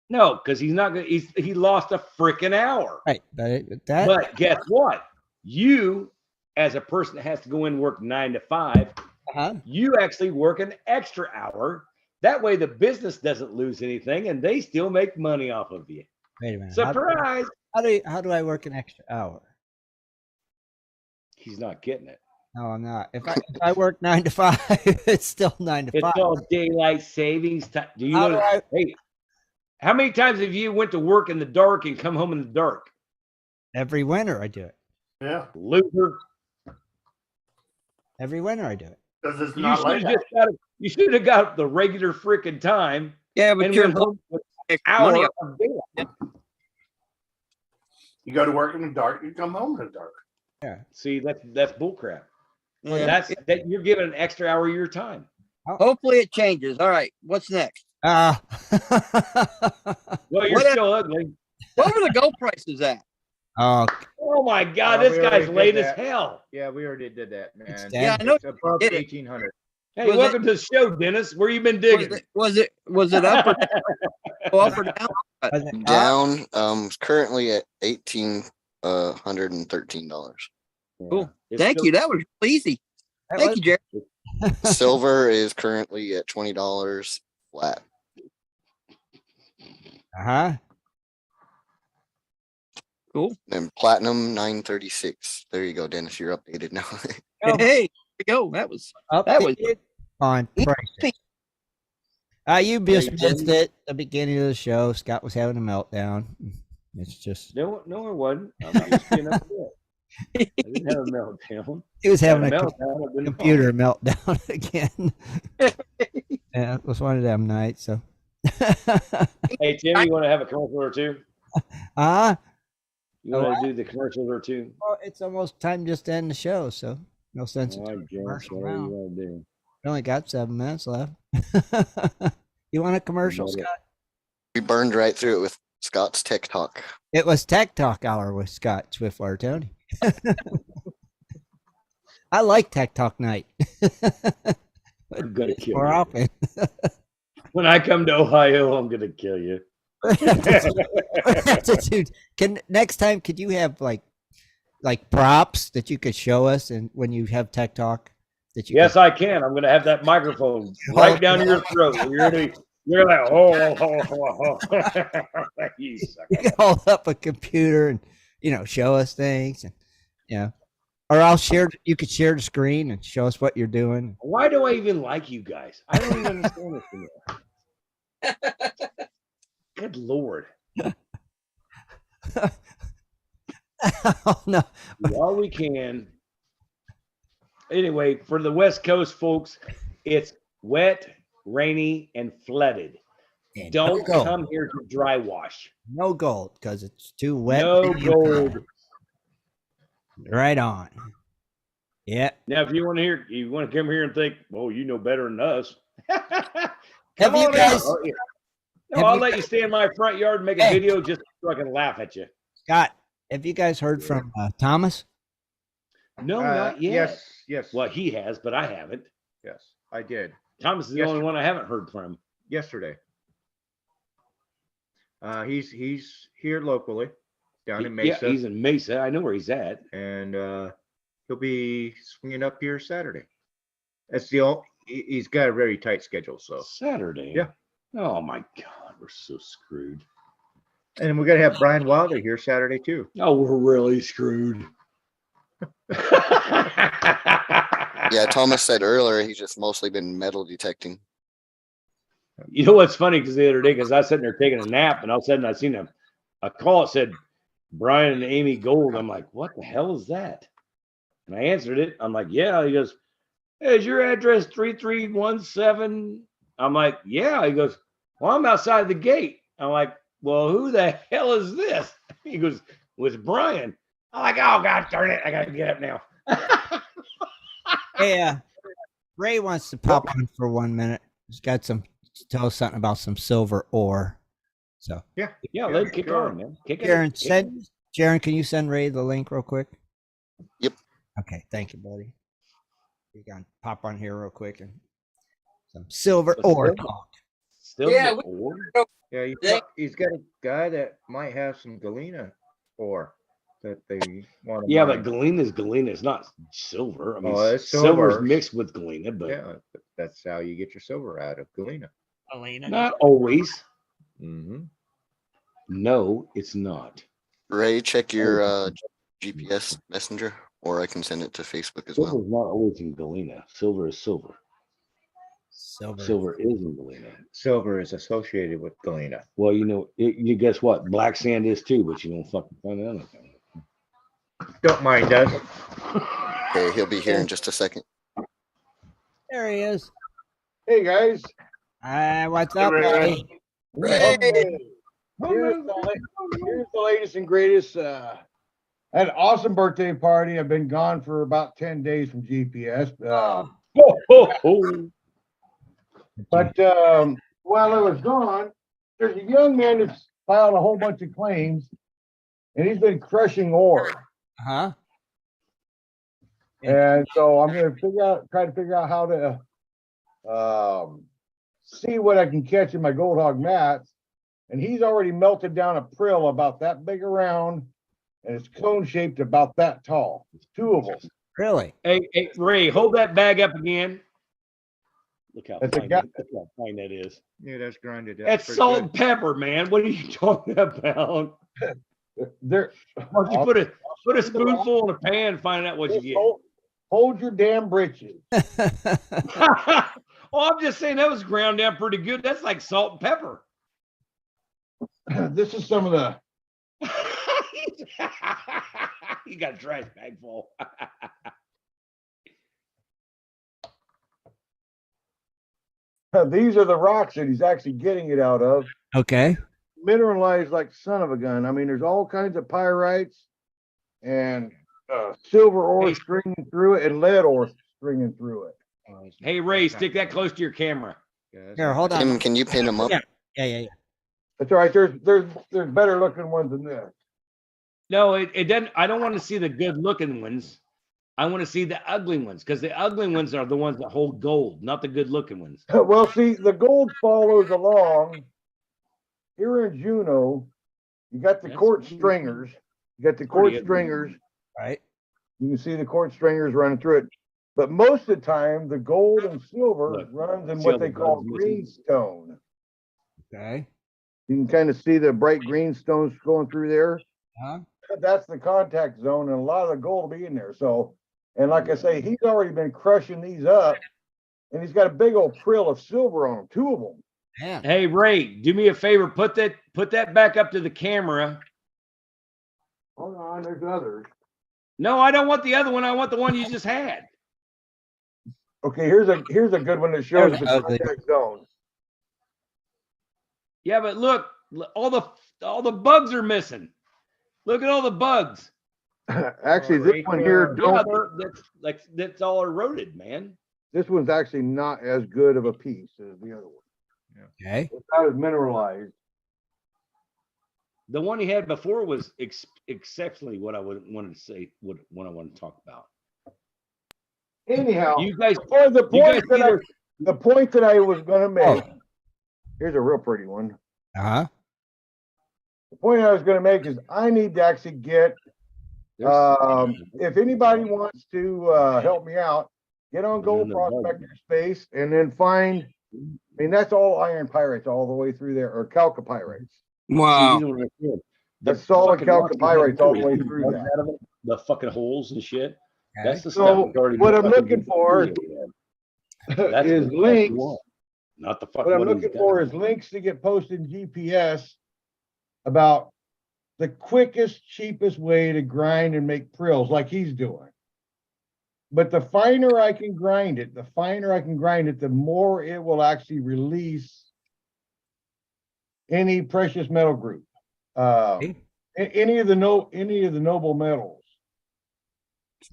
No, because he's not going to, he lost a freaking hour. Right. But guess what? You, as a person that has to go in and work 9 to 5, you actually work an extra hour. That way the business doesn't lose anything and they still make money off of you. Wait a minute. Surprise. How do I work an extra hour? He's not getting it. No, I'm not. If I work 9 to 5, it's still 9 to 5. It's all daylight savings time. Do you know? Hey, how many times have you went to work in the dark and come home in the dark? Every winter I do it. Yeah. Loser. Every winter I do it. Because it's not like You should have got the regular freaking time. Yeah, but you're home with an money hour up. of daylight. You go to work in the dark, you come home in the dark. Yeah. See, that's bullcrap. Yeah. That you're giving an extra hour of your time. Hopefully it changes. All right, what's next? Well, you're What- still ugly. What were the gold prices at? Oh, Oh my God, Oh, this we guy's already late did as that. hell. Yeah, we already did that, man. It's Yeah, I know. It's above Did it. 1800. Hey, Was welcome to the show, Dennis. Where you been digging? Was it up or up or down? Down, currently at $1,813. Cool. It's Thank still- you. That was easy. Thank you, Jerry. Silver is currently at $20 flat. Cool. And platinum 936. There you go, Dennis. You're updated now. Oh. Hey, there we go. That was updated on prices. You just missed it. The beginning of the show, Scott was having a meltdown. It's just No, it wasn't. I'm just being upset. I didn't have a meltdown. he was having a meltdown. I've been computer meltdown again. Yeah, it was one of them nights. So, Hey Tim, you want to have a commercial or two? You want to do the commercial or two? Well, it's almost time just to end the show, so no sense in doing a commercial Whatever now. you want to do. We only got 7 minutes left. You want a commercial, Scott? We burned right through it with Scott's Tech Talk. It was Tech Talk Hour with Scott Swiftwater Tony. I like Tech Talk Night. I'm gonna kill More you. often. When I come to Ohio, I'm gonna kill you. Dude, next time could you have like props that you could show us and when you have Tech Talk that you Yes, I can. I'm going to have that microphone right down your throat. You're like, oh. You suck. You can hold up a computer and, show us things. And, or you could share the screen and show us what you're doing. Why do I even like you guys? I don't even understand this anymore. Good Lord. Oh, no. Do all we can. Anyway, for the West Coast folks, it's wet, rainy, and flooded. And Don't no come here to dry wash. No gold because it's too wet. No gold. Right on. Yeah. Now, if you want to come here and think, well, you know better than us. Have you guys? I'll let you stay in my front yard and make a video just so I can laugh at you. Scott, have you guys heard from Thomas? No, not yet. Yes. Well, he has, but I haven't. Yes, I did. Thomas is the only one I haven't heard from. Yesterday. He's here locally, down in Mesa. Yeah, he's in Mesa. I know where he's at. And he'll be swinging up here Saturday. He's got a very tight schedule. So Saturday. Yeah. Oh my God, we're so screwed. And we're gonna have Brian Wilder here Saturday too. Oh, we're really screwed. Yeah, Thomas said earlier he's just mostly been metal detecting. You know what's funny? Because the other day, because I was sitting there taking a nap, and all of a sudden I seen a call that said Brian and Amy Gold. I'm like, what the hell is that? And I answered it. I'm like, yeah. He goes, hey, is your address 3317? I'm like, yeah. He goes, well, I'm outside the gate. I'm like, well, who the hell is this? He goes, well, it's Brian. I'm like, oh, God darn it. I got to get up now. Hey, Ray wants to pop on for 1 minute. He's got tell us something about some silver ore. So yeah, let's kick on, man. Jaron, can you send Ray the link real quick? Yep. Okay, thank you, buddy. You can pop on here real quick and some silver ore talk. Ore? Yeah, he's got a guy that might have some galena ore that they want to Yeah, mine. but galena is not silver. I mean, it's silver's mixed with galena, but yeah, that's how you get your silver out of galena. Not always. Mm-hmm. No, it's not. Ray, check your GPS messenger, or I can send it to Facebook as well. Silver is not always in galena. Silver is silver. Silver is in galena. Silver is associated with galena. Well, you guess what? Black sand is too, but you don't fucking find out anything. Don't mind us. Okay, he'll be here in just a second. There he is. Hey guys. What's up, buddy? Here's the latest and greatest. I had an awesome birthday party. I've been gone for about 10 days from GPS. But while I was gone, there's a young man that's filed a whole bunch of claims, and he's been crushing ore. Huh? And so I'm going to try to figure out how to see what I can catch in my Gold Hog mats. And he's already melted down a prill about that big around, and it's cone shaped about that tall. It's two of them. Really? Hey, Ray, hold that bag up again. Look how That's fine that is. Yeah, that's grinded up. That's salt and pepper, man. What are you talking about? There, Why don't you put a spoonful in a pan and find out what you get? Hold your damn britches. Oh, I'm just saying that was ground down pretty good. That's like salt and pepper. This is some of the. You got a trash bag full. These are the rocks that he's actually getting it out of. Okay. Mineralized like son of a gun. I mean, there's all kinds of pyrites and silver ore stringing through it and lead ore stringing through it. Hey, Ray, stick that close to your camera. Here, hold on. Tim, can you pin him up? Yeah. That's all right. There's better looking ones than this. No, it doesn't. I don't want to see the good looking ones. I want to see the ugly ones, because the ugly ones are the ones that hold gold, not the good looking ones. Well, see, the gold follows along. Here in Juneau, you got the quartz stringers. You got the quartz stringers. Right. You can see the quartz stringers running through it. But most of the time, the gold and silver Look, runs in see what all they the call bugs missing? greenstone. Okay. You can kind of see the bright green stones going through there. Huh? That's the contact zone, and a lot of the gold will be in there. So, and like I say, he's already been crushing these up, and he's got a big old prill of silver on them, 2 of them. Man. Hey, Ray, do me a favor. Put that back up to the camera. Hold on, there's others. No, I don't want the other one. I want the one you just had. Okay, here's a good one that shows There's the ugly. contact zone. Yeah, but look, all the bugs are missing. Look at all the bugs. Actually, this one here, Yeah, don't. that's all eroded, man. This one's actually not as good of a piece as the other one. Okay. It's not as mineralized. The one he had before was exceptionally what I wanted to say. What I want to talk about. Anyhow, You guys, the the point that I was going to make. Here's a real pretty one. Uh-huh. The point I was going to make is I need to actually get. If anybody wants to help me out, get on Gold Prospector Space and then find. I mean, that's all iron pyrites all the way through there, or chalcopyrites. Wow. That's solid chalcopyrites all the way through that. The fucking holes and shit. Okay. That's the So stuff. what I'm looking for is links. Not the fucking. What I'm looking for is links to get posted in GPS about the quickest, cheapest way to grind and make prills like he's doing. But the finer I can grind it, the more it will actually release any precious metal group. Any of the noble metals.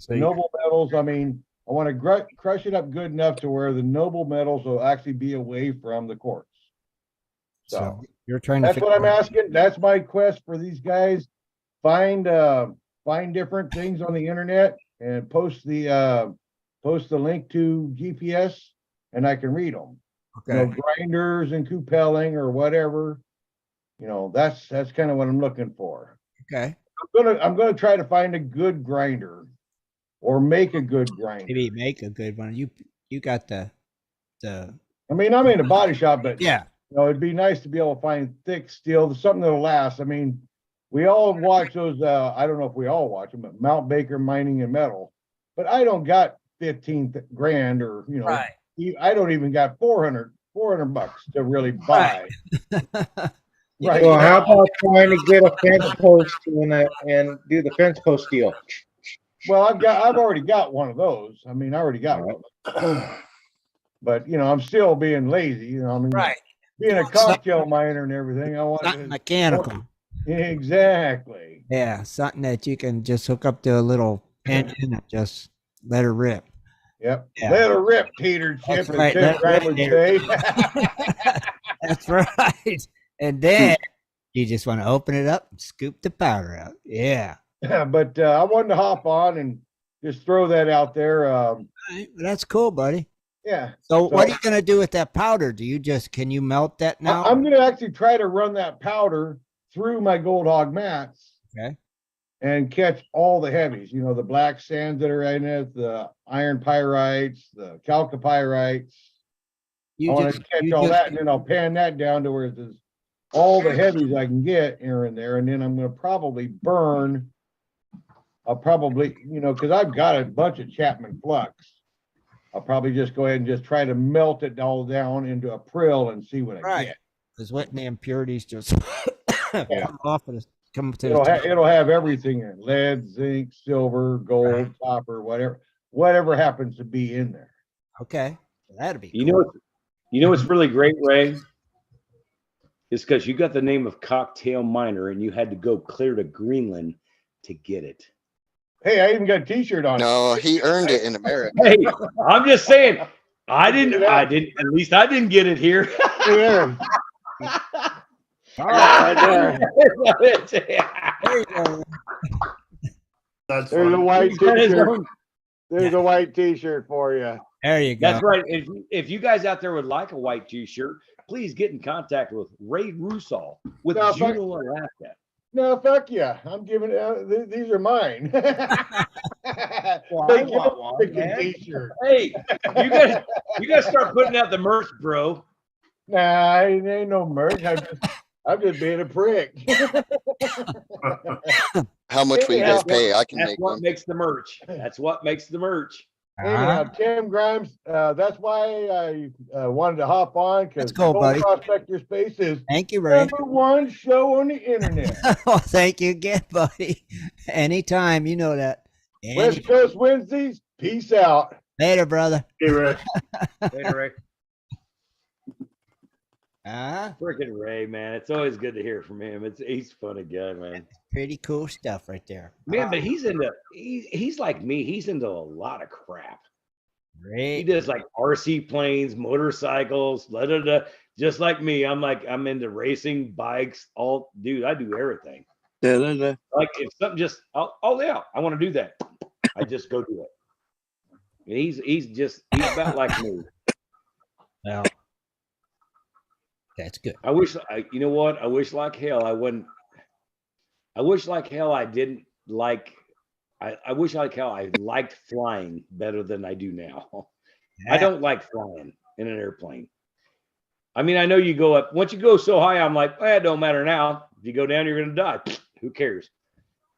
The noble metals, I mean, I want to crush it up good enough to where the noble metals will actually be away from the quartz. So you're trying to. That's what I'm asking. That's my quest for these guys. Find different things on the internet and post the link to GPS, and I can read them. Okay. You know, grinders and coupeling or whatever. You know, that's kind of what I'm looking for. Okay. I'm gonna try to find a good grinder, or make a good grinder. Maybe make a good one. You got the. I mean, I'm in a body shop, but yeah. You know, it'd be nice to be able to find thick steel, something that'll last. I mean, we all watch those. I don't know if we all watch them, but Mount Baker Mining and Metal. But I don't got 15 grand, or you know, right. I don't even got $400 bucks to really buy. Right. Well, how about trying to get a fence post and do the fence post deal? Well, I've already got one of those. I mean, I already got one. But you know, I'm still being lazy. You know, I mean, right. Being a cocktail miner and everything, I want something mechanical. Exactly. Yeah, something that you can just hook up to a little engine and just let her rip. Yep. Yeah. Let her rip, Peter Chip, as Tim Grant would say. That's right. And then you just want to open it up and scoop the powder out. Yeah. But I wanted to hop on and just throw that out there. That's cool, buddy. Yeah. So what are you going to do with that powder? Can you melt that now? I'm going to actually try to run that powder through my Gold Hog mats. Okay. And catch all the heavies, you know, the black sands that are in it, the iron pyrites, the chalcopyrites. I want to catch all that, and then I'll pan that down to where there's all the heavies I can get here and there. And then I'm going to probably burn. I'll probably, you know, because I've got a bunch of Chapman flux. I'll probably just go ahead and just try to melt it all down into a prill and see what I get. Because what the impurities just come off of it'll have everything in it: lead, zinc, silver, gold, copper, whatever happens to be in there. Okay, that'd be. You know what's really great, Ray? It's because you got the name of Cocktail Miner and you had to go clear to Greenland to get it. Hey, I even got a T-shirt on. No, he earned it in America. Hey, I'm just saying, I didn't. At least I didn't get it here. Yeah. All right, there you go. That's There's a white T-shirt. There's a white T-shirt for you. There you go. That's right. If you guys out there would like a white T-shirt, please get in contact with Ray Rusall with Juneau, Alaska. No, fuck yeah. I'm giving these are mine. Well, I want one, man. T-shirt. Hey, you gotta start putting out the merch, bro. Nah, it ain't no merch. I'm just being a prick. How much will you guys pay? I can That's make what one. makes the merch. That's what makes the merch. Anyhow, Tim Grimes, that's why I wanted to hop on, because Let's go, buddy. Prospector Space is Thank you, Ray. #1 show on the internet. Well, thank you again, buddy. Anytime, you know that. West Coast Wednesdays, peace out. Later, brother. Hey, Rick. Later, Ray. Ah, Freaking Ray, man. It's always good to hear from him. He's a funny guy, man. pretty cool stuff right there. Man, but he's like me. He's into a lot of crap. He Great. does like RC planes, motorcycles, just like me. I'm into racing, bikes, dude, I do everything. Yeah. Like if something just yeah, I want to do that. I just go do it. And he's about like me. Well, that's good. I wish like hell I wouldn't. I wish like hell I didn't like. I wish like hell I liked flying better than I do now. I don't like flying in an airplane. I mean, I know you go up. Once you go so high, I'm like, it don't matter now. If you go down, you're gonna die. Who cares?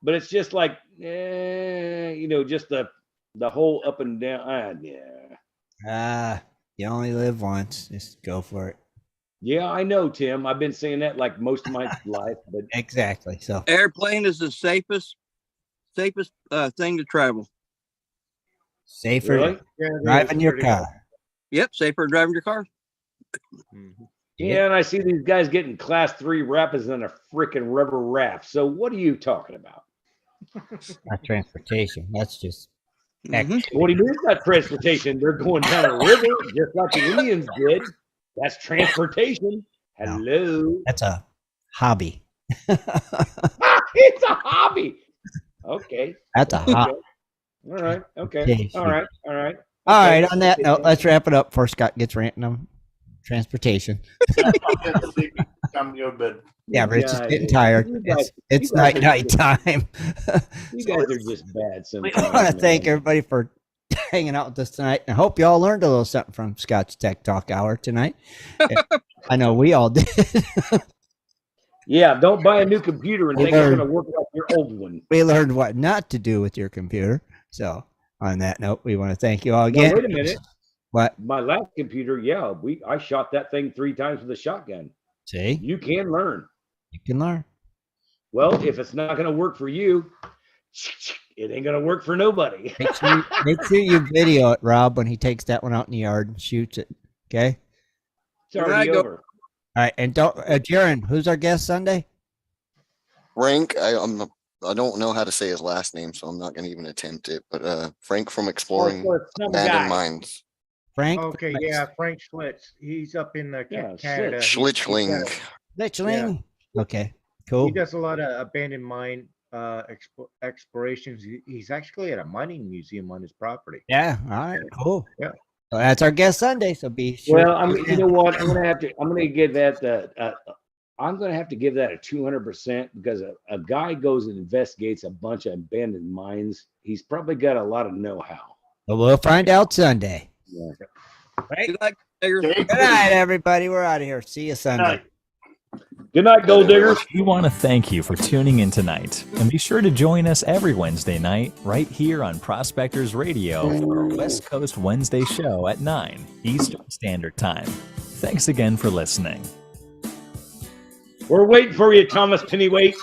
But it's just like, just the whole up and down. Yeah. You only live once. Just go for it. Yeah, I know, Tim. I've been saying that like most of my life, but Exactly. So Airplane is the safest thing to travel. safer really, driving your car. Yep, safer than driving your car. yeah. And I see these guys getting class 3 rapids in a freaking rubber raft. So what are you talking about? Not transportation. That's just Mhm. What do you mean it's not transportation? They're going down a river just like the Indians did. That's transportation. Hello. that's a hobby. It's a hobby. Okay. That's a hobby. All right. Okay. All right. All right. On that note, let's wrap it up before Scott gets ranting on transportation. Come to your bed. Yeah, Rich is getting tired. It's night time. You guys are just bad sometimes. I want to thank everybody for hanging out with us tonight. I hope you all learned a little something from Scott's Tech Talk Hour tonight. I know we all did. Yeah, don't buy a new computer and think it's going to work like your old one. We learned what not to do with your computer. So on that note, we want to thank you all again. Now, wait a minute. What? My last computer, I shot that thing 3 times with a shotgun. See? You can learn. You can learn. Well, if it's not going to work for you, it ain't going to work for nobody. Make sure you video it, Rob, when he takes that one out in the yard and shoots it. Okay? It's already over. All right. And don't, Jaron, who's our guest Sunday? Frank, I don't know how to say his last name, so I'm not going to even attempt it. But Frank from Exploring Abandoned Mines. Frank? Okay, yeah, Frank Schlitz. He's up in Canada. Schlichling. Schlichling? Yeah. Okay, cool. He does a lot of abandoned mine explorations. He's actually at a mining museum on his property. Yeah, all right, cool. Yeah. So that's our guest Sunday, so be sure. Well, you know what? I'm going to give that I'm going to have to give that a 200% because a guy goes and investigates a bunch of abandoned mines. He's probably got a lot of know-how. Well, we'll find out Sunday. Yeah. Right? Good night, everybody. We're out of here. See you Sunday. Good night, Gold Diggers. We want to thank you for tuning in tonight. And be sure to join us every Wednesday night right here on Prospectors Radio for our West Coast Wednesday show at 9 Eastern Standard Time. Thanks again for listening. We're waiting for you, Thomas Pennyweight.